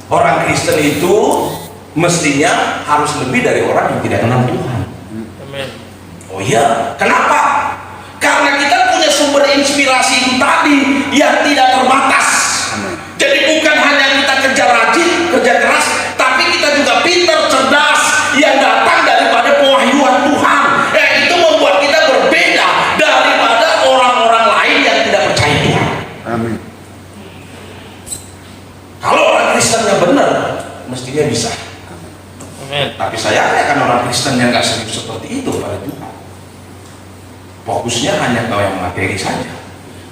Orang Kristen itu mestinya harus lebih dari orang yang tidak kenal Tuhan. Amin. Oh iya, kenapa? Karena kita punya sumber inspirasi itu tadi yang tidak terbatas. Jadi bukan hanya kita kerja rajin, kerja keras, tapi kita juga pintar, cerdas, yang datang daripada pewahyuan Tuhan. Itu membuat kita berbeda daripada orang-orang lain yang tidak percaya Tuhan. Amin. Kalau orang Kristennya benar, mestinya bisa. Amin. Tapi sayangnya kan orang Kristen yang nggak serius seperti itu pada Tuhan. Fokusnya hanya ke yang materi saja.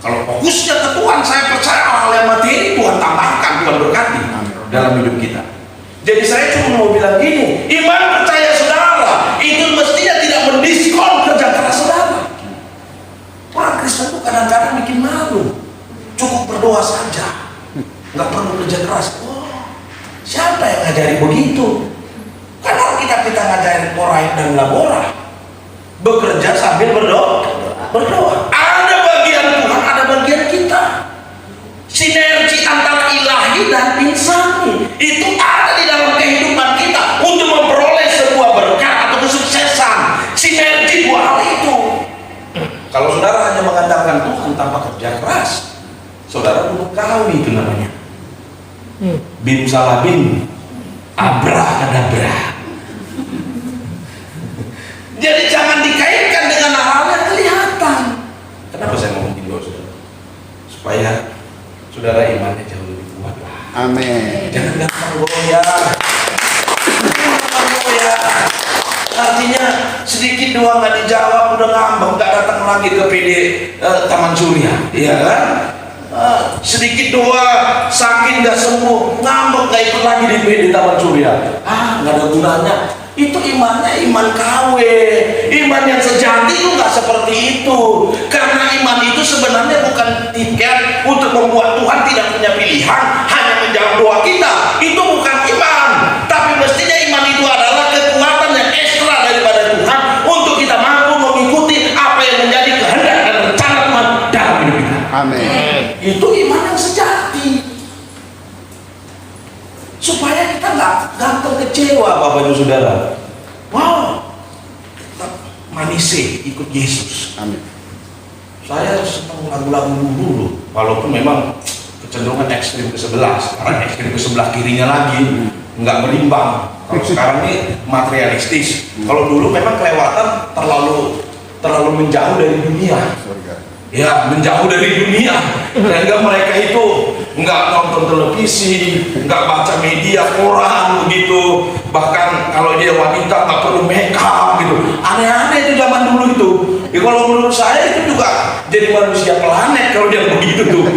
Kalau fokusnya ke Tuhan, saya percaya hal yang materi Tuhan tambahkan, Tuhan berkati dalam hidup kita. Jadi saya cuma mau bilang gini, iman percaya saudara itu mestinya tidak mendiskon kerja keras saudara. Kristen tuh kadang-kadang bikin malu. Cukup berdoa saja, nggak perlu kerja keras. Oh, siapa yang ngajari begitu? Karena kita ngajari Toraib dan Labora, bekerja sambil berdoa. Ada bagian Tuhan, ada bagian kita. Sinergi antara ilahi dan insani itu ada di dalam kehidupan kita untuk memperoleh sebuah berkat atau kesuksesan. Sinergi dua hal itu. Kalau saudara hanya mengandalkan Tuhan tanpa kerja keras, saudara bunuh kawin itu namanya. Bim salah bim, abrakadabra. Jadi jangan dikaitkan dengan hal yang kelihatan. Kenapa saya ngomong gitu, saudara? Supaya saudara imannya jauh lebih kuat lah. Amin. Jangan gampang goyah. Artinya sedikit doang nggak dijawab udah ngambek, nggak datang lagi ke PD Taman Surya, iya kan? Sedikit doang sakit nggak sembuh, ngambek nggak ikut lagi di PD Taman Surya. Nggak ada gunanya. Itu imannya iman KW. Iman yang sejati itu nggak seperti itu. Karena iman itu sebenarnya bukan tiket untuk membuat Tuhan tidak punya pilihan, hanya menjawab doa kita. Itu bukan iman. Tapi mestinya iman itu adalah kekuatan yang ekstra daripada Tuhan untuk kita mampu mengikuti apa yang menjadi kehendak dan rencana Tuhan dalam hidup kita. Amin. Itu iman yang sejati. Supaya kita nggak gampang kecewa, Bapak Ibu Saudara. Wow, manise ikut Yesus. Amin. Saya senang lagu-lagu dulu, walaupun memang kecenderungan ekstrim ke sebelah. Sekarang ekstrim ke sebelah kirinya lagi, nggak berimbang. Kalau sekarang ini materialistis. Kalau dulu memang kelewatan terlalu menjauh dari dunia. Ya, menjauh dari dunia, sehingga mereka itu nggak nonton televisi, nggak baca media, koran begitu. Bahkan kalau dia wanita nggak perlu make up gitu. Aneh-aneh itu zaman dulu itu. Ya, kalau menurut saya itu juga jadi manusia planet kalau dia begitu tuh.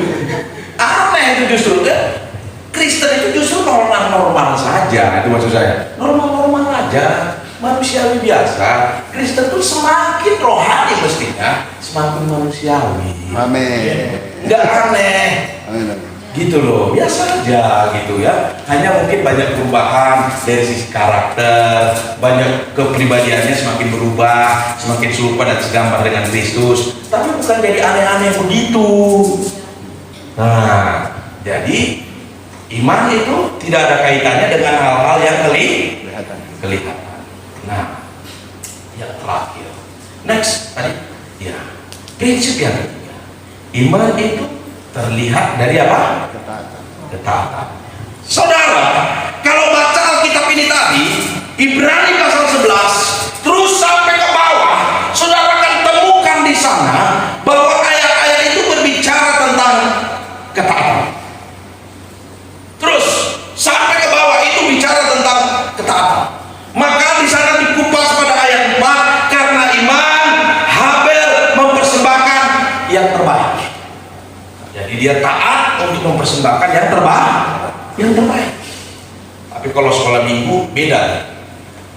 Aneh itu justru kan. Kristen itu justru normal-normal saja, itu maksud saya. Normal-normal aja. Manusiawi biasa. Kristen tuh semakin rohani mestinya, semakin manusiawi. Amin. Nggak aneh. Amin. Gitu loh, biasa aja gitu ya. Hanya mungkin banyak perubahan dari sisi karakter, banyak kepribadiannya semakin berubah, semakin serupa dan segambar dengan Kristus. Tapi bukan jadi aneh-aneh begitu. Nah, jadi iman itu tidak ada kaitannya dengan hal-hal yang kelihatan. Nah, yang terakhir, next tadi, ya, prinsip yang ketiga, iman itu terlihat dari apa? Ketaatan. Saudara, kalau baca Alkitab ini tadi, Ibrani pasal 11, terus sampai ke bawah, saudara akan temukan di sana bahwa ayat-ayat itu berbicara tentang ketaatan. Terus sampai ke bawah itu bicara tentang ketaatan. Maka di sana dikupas pada ayat 4, karena iman Habel mempersembahkan yang terbaik. Jadi dia taat untuk mempersembahkan yang terbaik. Tapi kalau sekolah minggu beda.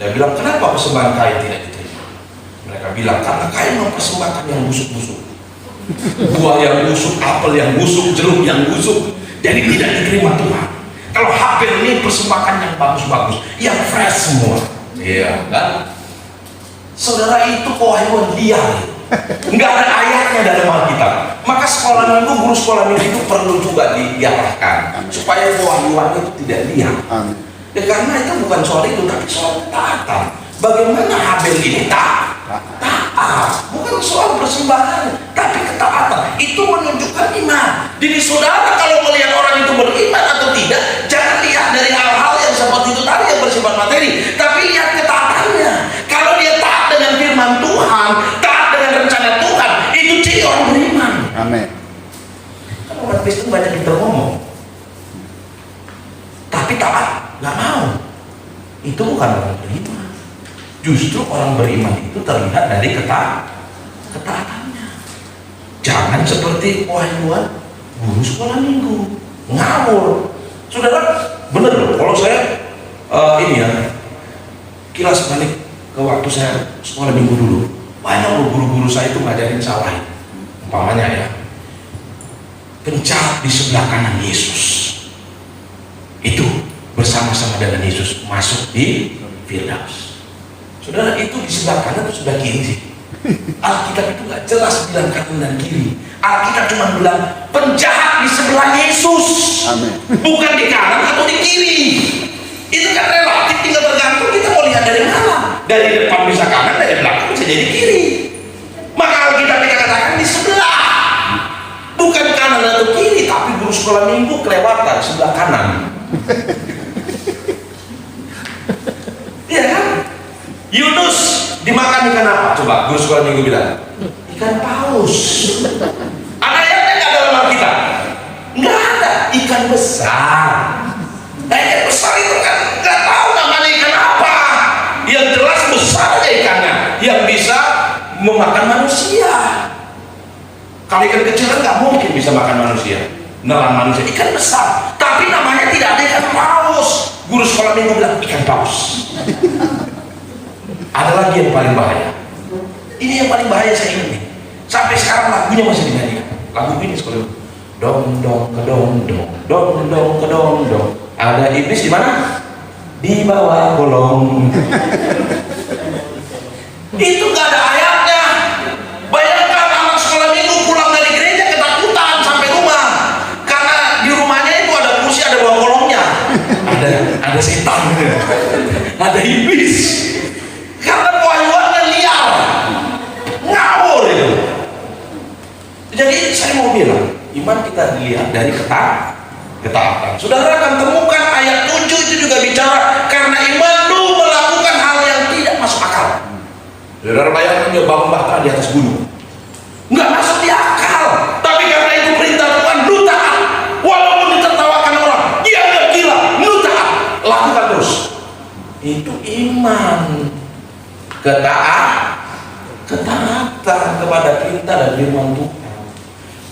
Dia bilang, kenapa persembahan Kain tidak diterima? Mereka bilang, karena Kain mempersembahkan yang busuk-busuk, buah yang busuk, apel yang busuk, jeruk yang busuk, jadi tidak diterima Tuhan. Kalau Habel ini persembahkan yang bagus-bagus, yang fresh semua. Iya kan? Saudara, itu kewahyuan dia. Nggak ada ayatnya dalam Alkitab. Maka sekolah minggu, guru sekolah minggu itu perlu juga diarahkan supaya kewahyuan itu tidak liar. Ya, karena itu bukan soal itu, tapi soal ketaatan. Bagaimana Habel ini taat? Bukan soal persembahan, tapi ketaatan. Itu menunjukkan iman. Jadi saudara kalau melihat orang itu beriman atau tidak, jangan lihat dari hal-hal yang seperti itu tadi yang bersifat materi, tapi lihat ketaatannya. Kalau dia taat dengan firman Tuhan, taat dengan rencana Tuhan, itu dia orang beriman. Amin. Kan orang Kristen banyak kita ngomong, tapi taat nggak mau. Itu bukan orang beriman. Justru orang beriman itu terlihat dari ketaatannya. Jangan seperti wahyuan guru sekolah minggu, ngawur. Saudara, bener loh. Kalau saya ini ya, kilas balik ke waktu saya sekolah minggu dulu, banyak loh guru-guru saya itu ngajarin salah. umpamanya ya, penjahat di sebelah kanan Yesus itu bersama-sama dengan Yesus masuk di Firdaus. Saudara, itu di sebelah kanan atau sebelah kiri sih? Alkitab itu nggak jelas bilang kanan dan kiri. Alkitab cuma bilang penjahat di sebelah Yesus. Amin. Bukan di kanan atau di kiri. Itu kan relatif, tinggal tergantung kita mau lihat dari mana. Dari depan bisa kanan, dari belakang bisa jadi kiri. Maka Alkitab dikatakan di sebelah, bukan kanan atau kiri, tapi guru sekolah minggu kelewatan sebelah kanan. Iya kan? Yunus dimakan ikan apa? Coba guru sekolah minggu bilang ikan paus. Ada ayatnya nggak dalam Alkitab? Nggak ada. Ikan besar. Nah, ikan besar itu kan nggak tahu namanya ikan apa. Yang jelas besar aja ikannya, yang bisa memakan manusia. Kalau ikan kecil kan nggak mungkin bisa makan manusia, nelan manusia. Ikan besar, tapi namanya tidak ada ikan paus. Guru sekolah minggu bilang ikan paus. Ada lagi yang paling bahaya. Ini yang paling bahaya saya ingat nih. Sampai sekarang lagunya masih dinyanyikan. Lagu ini sekolah. Dong dong kedong dong, dong dong kedong dong. Ada iblis di mana? Di bawah kolong. Itu nggak ada ayatnya. Bayangkan anak sekolah minggu pulang dari gereja ketakutan sampai rumah karena di rumahnya itu ada kursi, ada bawah kolongnya. Ada setan, ada iblis. Karena pewahyuannya liar, ngawur itu. Jadi saya mau bilang, iman kita dilihat dari ketaatan. Saudara akan temukan ayat 7 itu juga bicara karena iman lu melakukan hal yang tidak masuk akal. Saudara bayangkan dia bangun bata di atas gunung, nggak masuk di akal. Tapi karena itu perintah Tuhan, lu taat. Walaupun ditertawakan orang, dia nggak gila, lu taat, lakukan terus. Itu iman. Ketaatan kepada perintah dan firman Tuhan.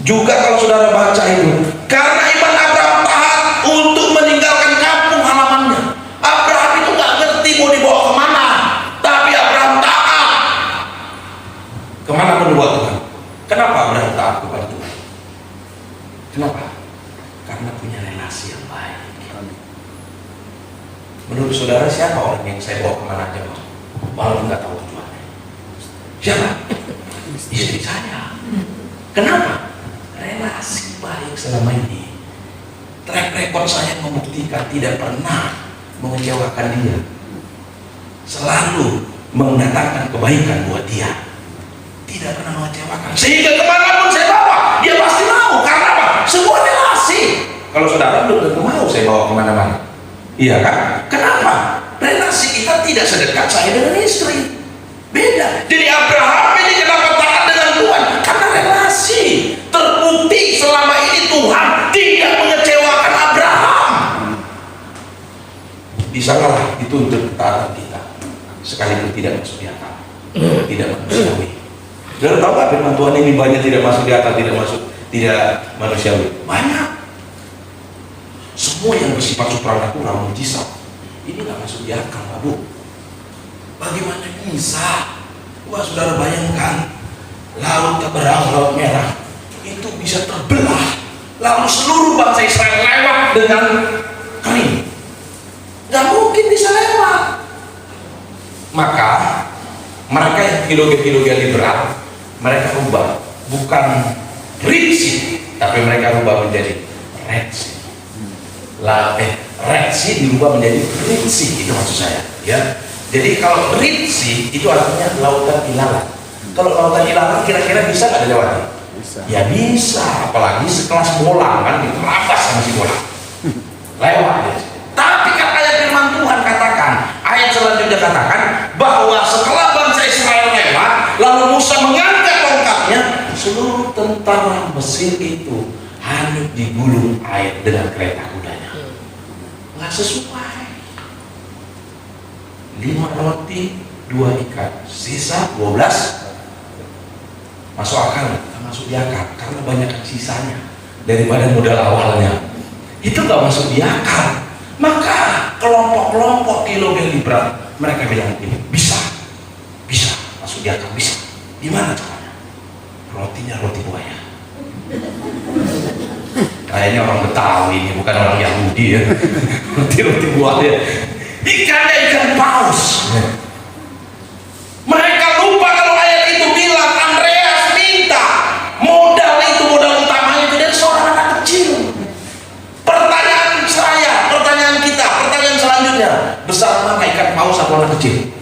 Juga kalau saudara baca itu, karena iman Abraham taat untuk meninggalkan kampung halamannya. Abraham itu nggak ngerti mau dibawa kemana, tapi Abraham taat. Kemana pun dibawa Tuhan. Kenapa Abraham taat kepada Tuhan? Kenapa? Karena punya relasi yang baik. Menurut saudara siapa orang yang saya bawa kemana aja, walaupun nggak tahu tujuannya? Siapa? Istri saya. Kenapa? Relasi baik selama ini. Track record saya membuktikan tidak pernah mengecewakan dia. Selalu mendatangkan kebaikan buat dia. Tidak pernah mengecewakan. Sehingga kemanapun saya bawa, dia pasti mau. Karena apa? Sebuah relasi. Kalau saudara belum tentu mau saya bawa kemana-mana. Iya kan? Kenapa? Relasi kita tidak sedekat saya dengan istri. Beda. Jadi Abraham ini kenapa taat dengan Tuhan? Karena relasi. Terbukti selama ini Tuhan tidak mengecewakan Abraham. Disanalah dituntut ketaatan kita, sekalipun tidak masuk di akal, tidak manusiawi. Saudara tahu nggak firman Tuhan ini banyak tidak masuk di akal, tidak manusiawi. Banyak. Semua yang bersifat supranatural, mujizat, ini nggak masuk di akal, Pak Bu. Bagaimana bisa? Wah, saudara bayangkan, laut Teberang, laut Merah, itu bisa terbelah, lalu seluruh bangsa Israel lewat dengan kering. Nggak mungkin bisa lewat. Maka mereka yang teologi liberal, mereka ubah bukan Red Sea, tapi mereka ubah menjadi Red Sea. Red Sea dirubah menjadi Red Sea, itu maksud saya, ya. Jadi kalau Red Sea itu artinya lautan ilalang. Kalau lautan ilalang kira-kira bisa nggak dilewati? Bisa. Ya bisa, apalagi sekelas bola kan diterabas sama si bola. Lewat ya. Tapi kan ayat firman Tuhan katakan, ayat selanjutnya katakan bahwa setelah bangsa Israel lewat, lalu Musa mengangkat tongkatnya, seluruh tentara Mesir itu hanyut digulung air dengan kereta kudanya. Nggak sesuai. 5 roti, 2 ikan, sisa 12. Masuk akal, nggak masuk di akal karena banyak sisanya daripada modal awalnya. Itu nggak masuk di akal. Maka kelompok-kelompok teologi liberal mereka bilang ini bisa masuk di akal, bisa. Gimana caranya? rotinya roti buaya. Kayaknya orang Betawi ini, bukan orang Yahudi ya. Roti buaya. Ikannya ikan paus. Mereka lupa kalau ayat itu bilang Andreas minta modal itu, modal utamanya itu dari seorang anak kecil. Pertanyaan saya, pertanyaan kita, pertanyaan selanjutnya, besar mana ikan paus atau anak kecil?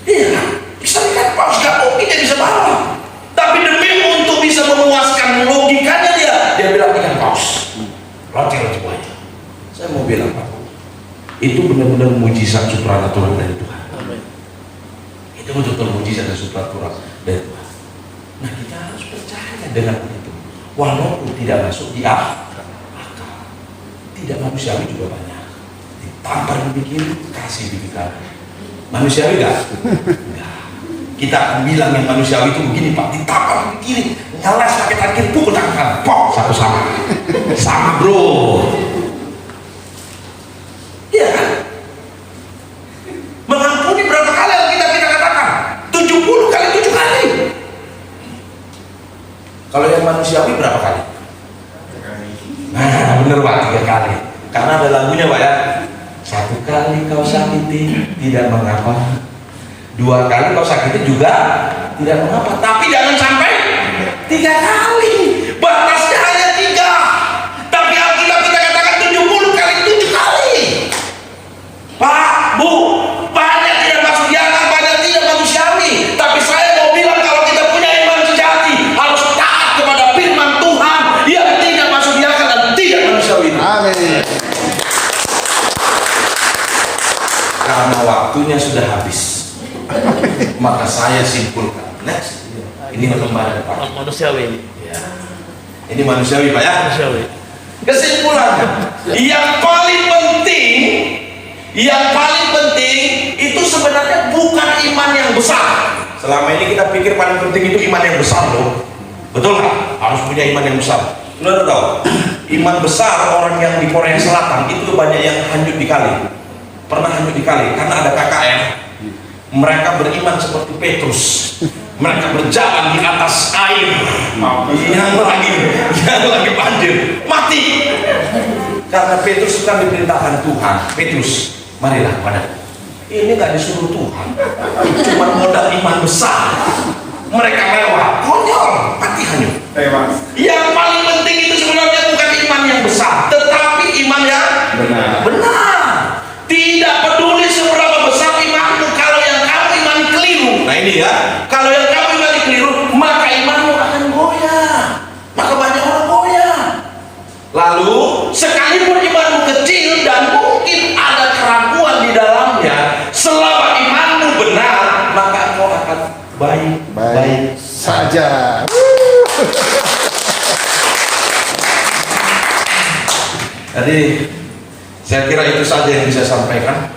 Iya, bisa ikan paus gak mungkin dia bisa bawa. Tapi demi untuk bisa memuaskan logikanya dia bilang ikan paus, roti buaya. Saya mau bilang Pak, itu benar-benar mujizat supranatural dari Tuhan. Itu betul-betul mujizat dan supranatural dari Tuhan. Nah, kita harus percaya dengan itu, walaupun tidak masuk di akal, tidak manusiawi juga banyak. Ditampar di kiri, kasih di kanan. Manusiawi enggak? Enggak. Kita akan bilang yang manusiawi itu begini Pak, ditampar di kiri, nyalas pakai tangan pukul tangan kanan, pok, satu sama bro. Iya kan? Mengampuni berapa kali yang kita katakan? 70 kali 7 kali. Kalau yang manusiawi berapa kali? Nah, bener Pak, 3 kali. Karena ada lagunya Pak ya. 1 kali kau sakiti tidak mengapa, 2 kali kau sakiti juga tidak mengapa. Tapi jangan sampai 3 kali. Batasnya hanya 3. Tapi Alkitab kita katakan 70 kali 7 kali. Pak, Bu, banyak tidak masuk di akal, banyak tidak manusiawi. Tapi saya mau bilang kalau kita punya iman sejati, harus taat kepada firman Tuhan yang tidak masuk di akal dan tidak manusiawi. Amin. Karena waktunya sudah habis, maka saya simpulkan. Next, ini lembaran Pak. Manusiawi ini. Ya. Ini manusiawi Pak ya. Manusiawi. Kesimpulannya, yang paling penting itu sebenarnya bukan iman yang besar. Selama ini kita pikir paling penting itu iman yang besar loh. Betul nggak? Harus punya iman yang besar. Saudara tahu, iman besar orang yang di Korea Selatan itu banyak yang hanyut di kali. Pernah hanyut di kali karena ada KKN. Mereka beriman seperti Petrus. Mereka berjalan di atas air yang lagi banjir, mati. Karena Petrus kan diperintahkan Tuhan, Petrus, marilah padaku. Ini nggak disuruh Tuhan, cuma modal iman besar. Mereka lewat, konyol, mati hanyut. Yang paling penting itu sebenarnya bukan iman yang besar, tetapi iman yang benar. Tidak peduli seberapa besar imanmu, kalau yang kamu imani keliru. Nah ini ya, kalau yang kamu imani keliru, maka imanmu akan goyah. Maka banyak orang goyah. Lalu sekalipun imanmu kecil dan mungkin ada keraguan di dalamnya, selama imanmu benar, maka engkau akan baik-baik saja. Jadi saya kira itu saja yang bisa sampaikan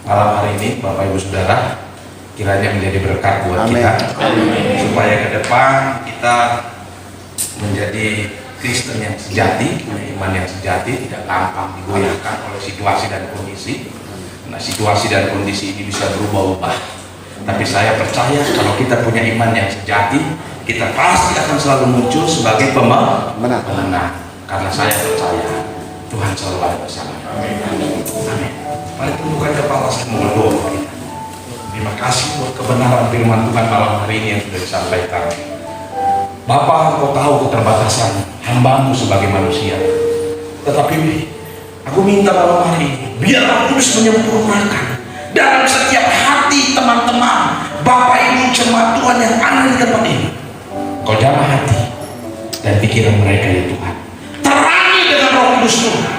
malam hari ini, Bapak Ibu Saudara. Kiranya menjadi berkat buat Amin. kita, supaya ke depan kita menjadi Kristen yang sejati, punya iman yang sejati, tidak gampang digoyahkan oleh situasi dan kondisi. Nah, situasi dan kondisi ini bisa berubah-ubah, tapi saya percaya kalau kita punya iman yang sejati, kita pasti akan selalu muncul sebagai pemenang. Karena saya percaya Tuhan selalu ada bersama. Amin. Mari tundukkan kepala, saya mau berdoa kita. Terima kasih buat kebenaran firman Tuhan malam hari ini yang sudah disampaikan. Bapa, Engkau tahu keterbatasan hamba-Mu sebagai manusia. Tetapi aku minta malam hari ini, biar Roh Kudus menyempurnakan dalam setiap hati teman-teman, Bapak Ibu jemaat Tuhan yang ada di tempat ini. Kau jamah hati dan pikiran mereka ya Tuhan. Terangi dengan Roh Kudus Tuhan,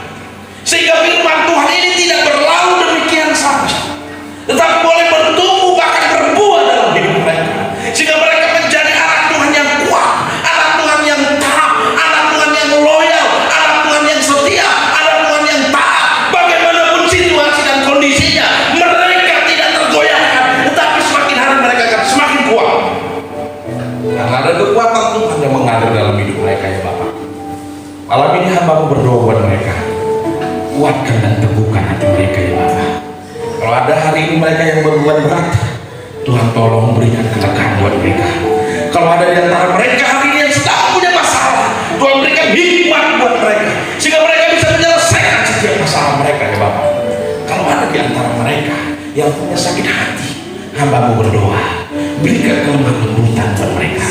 sehingga firman Tuhan ini tidak berlalu demikian saja, tetapi boleh bertumbuh bahkan berbuah dalam hidup mereka, sehingga mereka menjadi anak Tuhan yang kuat, anak Tuhan yang taat, anak Tuhan yang loyal, anak Tuhan yang setia, anak Tuhan yang taat. Bagaimanapun situasi dan kondisinya, mereka tidak tergoyahkan, tetapi semakin hari mereka akan semakin kuat, karena ada kekuatan Tuhan yang mengalir dalam hidup mereka ya Bapak. Malam ini hamba-Mu berdoa buat mereka, kuatkan dan teguhkan hati mereka ya Bapak. Kalau ada hari ini mereka yang berbuat berat, Tuhan tolong berikan kelegaan buat mereka. Kalau ada di antara mereka hari ini yang sedang punya masalah, Tuhan berikan hikmat buat mereka sehingga mereka bisa menyelesaikan setiap masalah mereka ya Bapak. Kalau ada di antara mereka yang punya sakit hati, hamba-Mu berdoa, berikan kelemah lembutan buat mereka.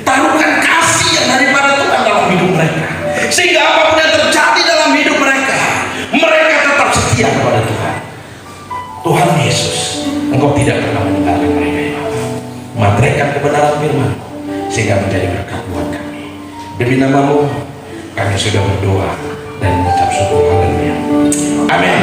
Taruhkan kasih yang daripada Tuhan dalam hidup mereka, sehingga apapun yang terjadi dalam hidup mereka, mereka tetap setia kepada Tuhan. Tuhan Yesus, Engkau tidak pernah meninggalkan mereka ya Bapak. Materaikan kebenaran firman sehingga menjadi berkat buat kami. Demi nama-Mu kami sudah berdoa dan mengucap syukur. Haleluya. Amin.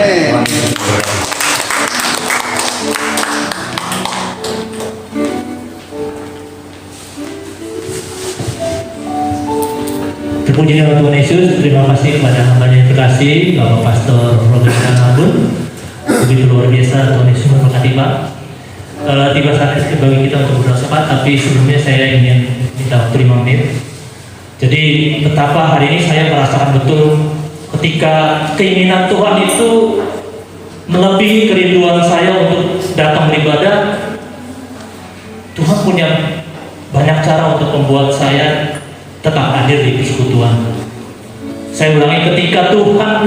Terpuji nama Tuhan Yesus. Terima kasih kepada hamba yang terkasih Bapak Pastor Robert Kanabun. Begitu luar biasa Tuhan Yesus memberkati Pak. Tiba saatnya bagi kita untuk berdoa cepat, tapi sebelumnya saya ingin minta waktu 5 menit. Jadi betapa hari ini saya merasakan betul ketika keinginan Tuhan itu melebihi kerinduan saya untuk datang beribadah. Tuhan punya banyak cara untuk membuat saya tetap hadir di persekutuan. Saya ulangi, ketika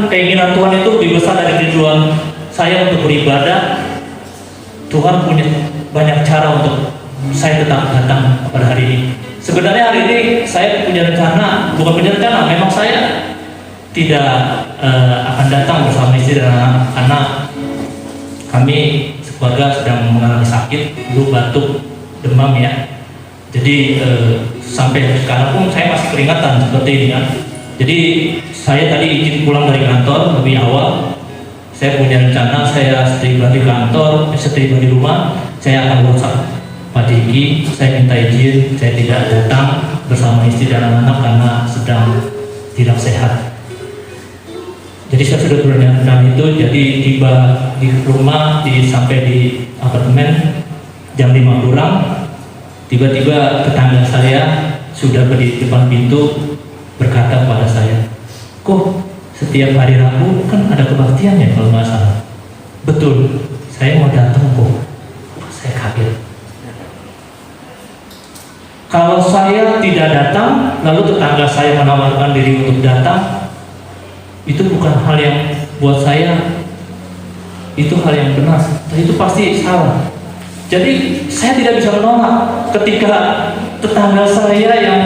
keinginan Tuhan itu lebih besar dari kerinduan saya untuk beribadah, Tuhan punya banyak cara untuk saya tetap datang pada hari ini. Sebenarnya hari ini saya punya rencana, bukan punya rencana, memang saya tidak akan datang bersama istri dan anak-anak. Kami sekeluarga sedang mengalami sakit, dulu batuk, demam ya. Jadi sampai sekarang pun saya masih keringatan seperti ini ya. Jadi saya tadi izin pulang dari kantor lebih awal. Saya punya rencana, saya setiba di kantor, setiba di rumah, saya akan WhatsApp Pak Diki, saya minta izin, saya tidak datang bersama istri dan anak-anak karena sedang tidak sehat. Jadi saya sudah berencana itu, jadi tiba di rumah, sampai di apartemen jam 5 kurang, tiba-tiba tetangga saya sudah di depan pintu berkata kepada saya, "Kok setiap hari Rabu kan ada kebaktian ya kalau nggak salah?" "Betul, saya mau datang kok." Saya kaget. Kalau saya tidak datang, lalu tetangga saya menawarkan diri untuk datang, itu bukan hal yang buat saya, itu hal yang benar, itu pasti salah. Jadi saya tidak bisa menolak ketika tetangga saya yang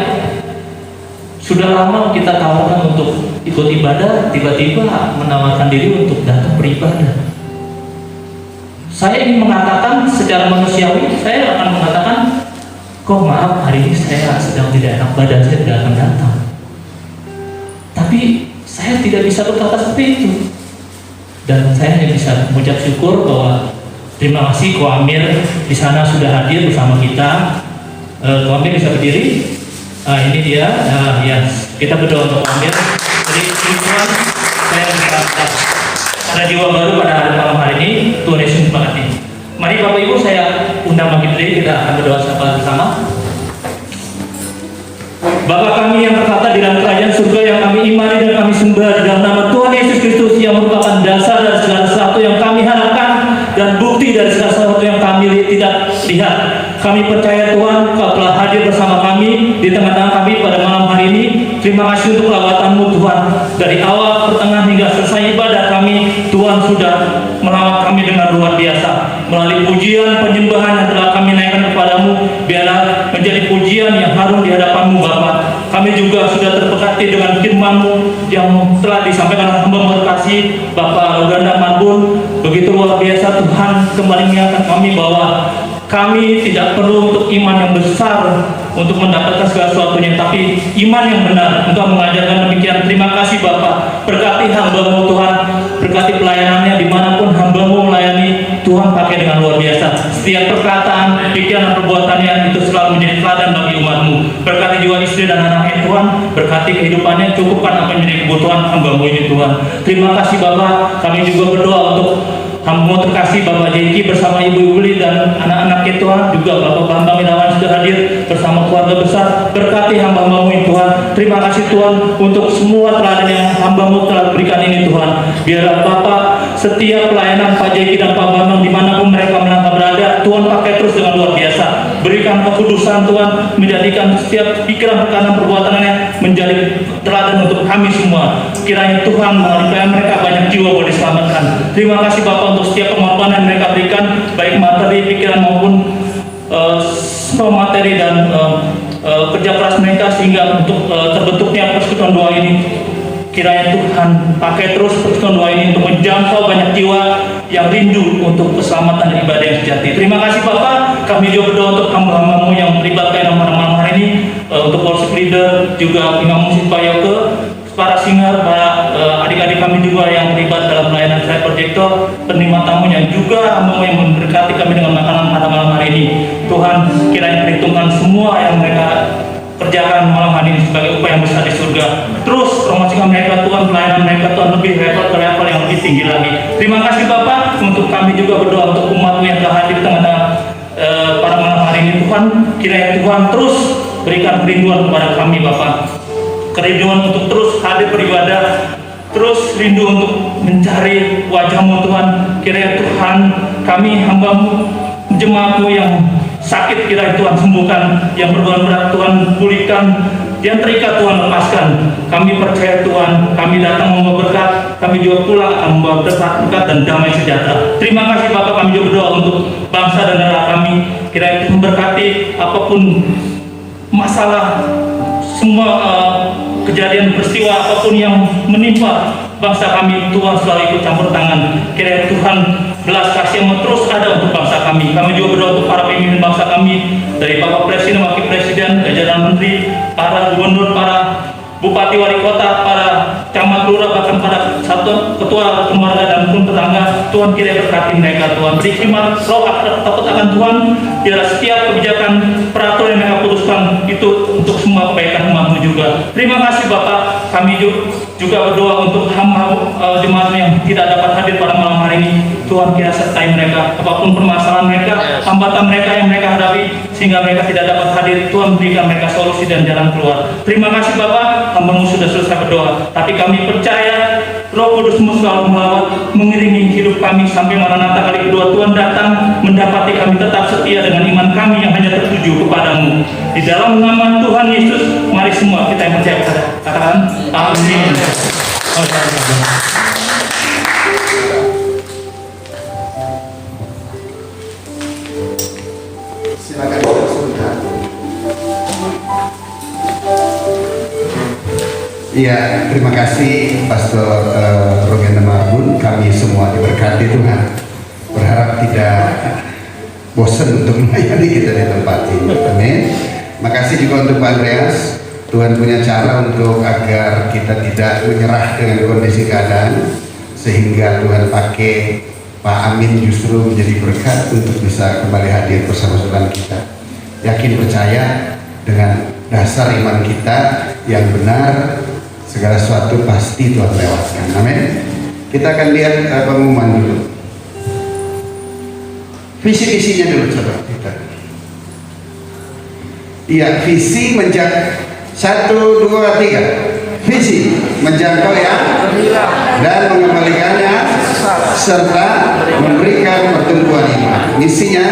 sudah lama kita tawarkan untuk ikut ibadah, tiba-tiba menawarkan diri untuk datang beribadah. Saya ingin mengatakan secara manusiawi, saya akan mengatakan, "Kok maaf, hari ini saya sedang tidak enak badan, saya tidak akan datang." Tapi saya tidak bisa berkata seperti itu. Dan saya hanya bisa mengucap syukur bahwa terima kasih Ko Amir di sana sudah hadir bersama kita. Ko Amir bisa berdiri. Ini dia. Ya, kita berdoa untuk Ko Amir. Jadi Tuhan, saya berharap ada jiwa baru pada hari malam hari ini. Tuhan Yesus memberkati. Mari Bapak Ibu, saya undang bagi berdiri, kita akan berdoa bersama. Bapa kami yang berkata di dalam kerajaan surga, yang kami imani dan kami sembah di dalam nama Tuhan Yesus Kristus yang merupakan dasar dari segala sesuatu yang kami harapkan dan bukti dari segala sesuatu yang kami tidak lihat. Kami percaya Tuhan, Kau telah hadir bersama kami di tengah-tengah kami pada malam hari ini. Terima kasih untuk lawatan-Mu Tuhan. Dari awal, pertengahan hingga selesai ibadah kami, Tuhan sudah melawat kami dengan luar biasa. Melalui pujian penyembahan yang telah kami naikkan kepadamu, biarlah menjadi pujian yang harum di hadapan-Mu Bapa. Kami juga sudah terberkati dengan firman-Mu yang telah disampaikan oleh hamba terkasih Bapak Uganda Marbun. Begitu luar biasa Tuhan kembali mengingatkan kami bahwa kami tidak perlu untuk iman yang besar untuk mendapatkan segala sesuatunya, tapi iman yang benar. Engkau mengajarkan demikian. Terima kasih Bapak. Berkati hamba-Mu Tuhan, berkati pelayanannya dimanapun hamba-Mu melayani. Tuhan pakai dengan luar biasa. Setiap perkataan, pikiran, perbuatannya itu selalu menjadi teladan bagi umat-Mu. Berkati jiwa istri dan anaknya Tuhan, berkati kehidupannya, cukupkan apa yang menjadi kebutuhan hamba-Mu ini Tuhan. Terima kasih Bapak. Kami juga berdoa untuk hamba-Mu terkasih Bapak Jeki bersama Ibu Uli dan anak-anaknya Tuhan, juga Bapak Bambang Irawan sudah hadir bersama keluarga besar. Berkati hamba-Mu ini Tuhan. Terima kasih Tuhan untuk semua teladan yang hamba-Mu telah berikan ini Tuhan. Biarlah Bapak setiap pelayanan Pak Jeki dan Pak Bambang dimanapun mereka melangkah berada, Tuhan pakai terus dengan luar biasa. Berikan kekudusan Tuhan, menjadikan setiap pikiran, perkataan, perbuatannya menjadi teladan untuk kami semua. Kiranya Tuhan mengaruniai mereka banyak jiwa boleh diselamatkan. Terima kasih Bapak untuk setiap pengorbanan yang mereka berikan, baik materi, pikiran maupun materi dan kerja keras mereka sehingga untuk terbentuknya persekutuan doa ini. Kiranya Tuhan pakai terus persekutuan doa ini untuk menjangkau banyak jiwa yang rindu untuk keselamatan dan ibadah yang sejati. Terima kasih Bapak. Kami juga berdoa untuk hamba-hambamu yang melibatkan malam hari ini, untuk worship leader, juga Imam Musik Pak Yoke, para singer, para adik-adik kami juga yang terlibat dalam pelayanan Saya Projector, penerima tamu yang juga hamba yang memberkati kami dengan makanan pada malam hari ini. Tuhan kiranya perhitungkan semua yang mereka kerjakan malam hari ini sebagai upaya yang besar di surga. Terus promosikan mereka Tuhan, pelayanan mereka Tuhan lebih level ke level yang lebih tinggi lagi. Terima kasih Bapak. Untuk kami juga berdoa untuk umat yang telah hadir di tengah-tengah pada malam hari ini Tuhan. Kiranya Tuhan terus berikan kerinduan kepada kami Bapak, kerinduan untuk terus hadir beribadah, terus rindu untuk mencari wajah-Mu Tuhan. Kiranya Tuhan kami hamba-Mu, jemaat-Mu yang sakit kiranya Tuhan sembuhkan, yang berbeban berat Tuhan pulihkan, yang terikat Tuhan lepaskan. Kami percaya Tuhan, kami datang membawa berkat, kami juga pulang akan membawa berkat dan damai sejahtera. Terima kasih Bapak, kami juga berdoa untuk bangsa dan negara kami. Kiranya Tuhan berkati apapun masalah, semua kejadian peristiwa apapun yang menimpa bangsa kami, Tuhan selalu ikut campur tangan. Kiranya Tuhan belas kasih yang terus ada untuk bangsa kami. Kami juga berdoa untuk para pemimpin bangsa kami, dari Bapak Presiden, Wakil Presiden, jajaran Menteri, para gubernur, para bupati, wali kota, para camat, lurah, bahkan para satu ketua keluarga dan pun tetangga. Tuhan kiranya berkati mereka Tuhan. Beri hikmat, roh takut akan Tuhan. Biarlah setiap kebijakan peraturan yang mereka putuskan itu untuk semua kebaikan umat-Mu juga. Terima kasih Bapak. Kami juga berdoa untuk hamba jemaat yang tidak dapat hadir pada malam hari ini. Tuhan kiranya sertai mereka, apapun permasalahan mereka, hambatan mereka yang mereka hadapi, sehingga mereka tidak dapat hadir. Tuhan berikan mereka solusi dan jalan keluar. Terima kasih Bapak. Hamba-Mu sudah selesai berdoa, tapi kami percaya Roh Kudus-Mu selalu melawat, mengiringi hidup kami sampai Maranatha kali kedua Tuhan datang, mendapati kami tetap setia dengan iman kami yang hanya tertuju kepadamu. Di dalam nama Tuhan Yesus, mari semua kita yang percaya kepada katakan amin. Silakan sebentar. Iya, terima kasih Pastor Rogenda Marbun. Kami semua diberkati Tuhan. Berharap tidak bosan untuk melayani kita di tempat ini. Amin. Makasih juga untuk Pak Andreas. Tuhan punya cara untuk agar kita tidak menyerah dengan kondisi keadaan, sehingga Tuhan pakai Pak Amin justru menjadi berkat untuk bisa kembali hadir bersama saudara kita. Yakin percaya dengan dasar iman kita yang benar, segala sesuatu pasti Tuhan lewatkan. Amin. Kita akan lihat pengumuman dulu. Visi-visinya dulu coba kita. Iya, visi 1, 2, 3. Visi menjangkau ya dan mengembalikannya serta memberikan pertumbuhan iman. Misinya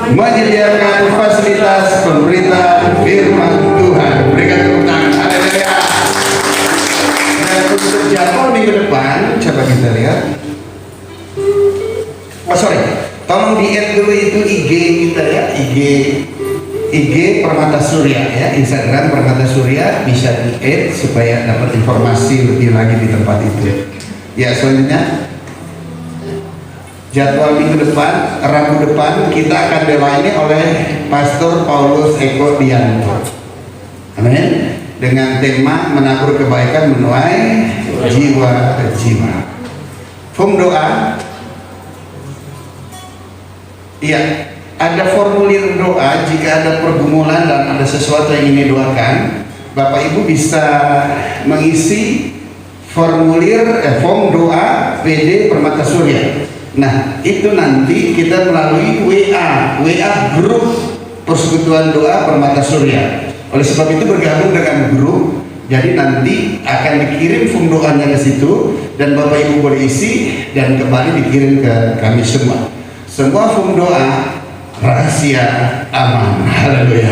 menyediakan fasilitas pemberitaan firman Tuhan. Berikan tepuk tangan. Haleluya. Dan untuk jadwal minggu depan, coba kita lihat. Tolong di-add dulu itu IG kita ya, IG Permata Surya ya, Instagram Permata Surya bisa di-add supaya dapat informasi lebih lagi di tempat itu. Ya, selanjutnya jadwal minggu depan, Rabu depan kita akan dilayani oleh Pastor Paulus Eko Dianto. Amin. Dengan tema menabur kebaikan menuai jiwa-jiwa. Form doa. Iya, ada formulir doa. Jika ada pergumulan dan ada sesuatu yang ingin didoakan, Bapak Ibu bisa mengisi formulir form doa PD Permata Surya. Nah, itu nanti kita melalui WA grup Persekutuan Doa Permata Surya. Oleh sebab itu bergabung dengan grup, jadi nanti akan dikirim form doanya ke situ dan Bapak Ibu boleh isi dan kembali dikirim ke kami semua. semua form doa rahasia aman. Haleluya.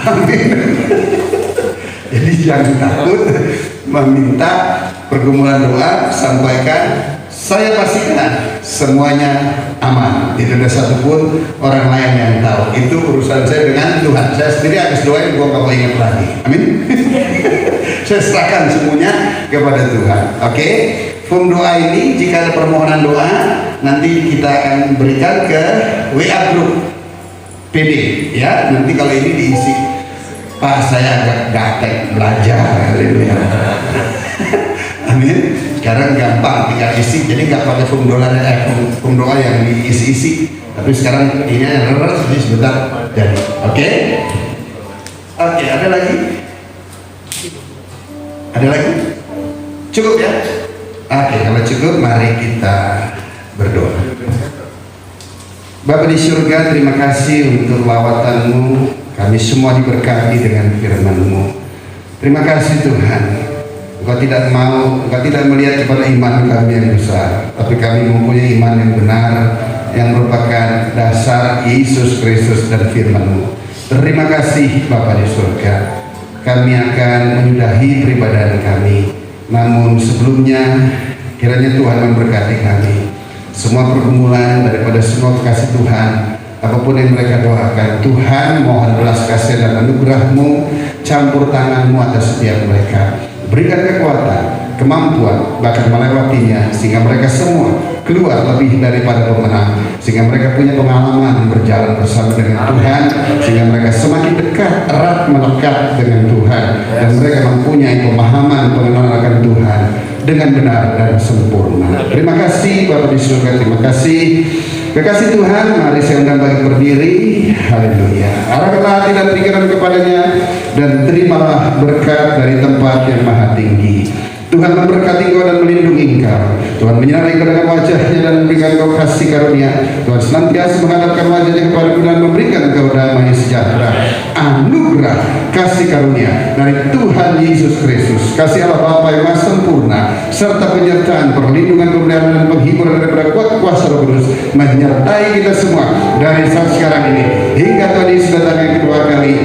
Amin. Jadi jangan takut meminta pergumulan doa, sampaikan, saya pastikan semuanya aman. Tidak ada satupun orang lain yang tahu. Itu urusan saya dengan Tuhan. Saya sendiri habis doain, gua nggak mau ingat lagi. Amin. Saya serahkan semuanya kepada Tuhan. Oke? Form doa ini jika ada permohonan doa nanti kita akan berikan ke WA group PD ya. Nanti kalau ini diisi, Pak saya agak gaptek belajar. Haleluya. Amin. Sekarang gampang tinggal isi, jadi nggak pakai form doa yang diisi-isi. Tapi sekarang ini jadi sebentar jadi. Oke? Oke, ada lagi? Ada lagi? Cukup ya? Oke, kalau cukup mari kita berdoa. Bapa di surga, terima kasih untuk lawatan-Mu. Kami semua diberkati dengan firman-Mu. Terima kasih Tuhan. Engkau tidak melihat kepada iman kami yang besar, tapi kami mempunyai iman yang benar, yang merupakan dasar Yesus Kristus dan firman-Mu. Terima kasih Bapa di surga. Kami akan menyudahi peribadahan kami. Namun sebelumnya kiranya Tuhan memberkati kami. Semua pergumulan daripada semua kasih Tuhan, apapun yang mereka doakan, Tuhan mohon belas kasih dan anugerah-Mu, campur tangan-Mu atas setiap mereka. Berikan kekuatan, kemampuan, bahkan melewatinya, sehingga mereka semua keluar lebih daripada pemenang, sehingga mereka punya pengalaman berjalan bersama dengan Tuhan, sehingga mereka semakin dekat, erat melekat dengan Tuhan, dan mereka mempunyai pemahaman pengenalan akan Tuhan dengan benar dan sempurna. Terima kasih Bapa di surga, terima kasih. Kekasih Tuhan, mari saya undang bagi berdiri. Haleluya. Arahkanlah hati dan pikiran kepadanya dan terimalah berkat dari tempat yang maha tinggi. Tuhan memberkati engkau dan melindungi engkau. Tuhan menyinari engkau dengan wajahnya dan memberikan engkau kasih karunia. Tuhan senantiasa menghadapkan wajahnya kepadamu dan memberikan engkau damai sejahtera, anugerah, kasih karunia dari Tuhan Yesus Kristus, kasih Allah Bapa yang maha sempurna, serta penyertaan, perlindungan, pemeliharaan dan penghiburan daripada kuat kuasa Roh Kudus menyertai kita semua dari saat sekarang ini hingga Tuhan Yesus datang yang kedua kali.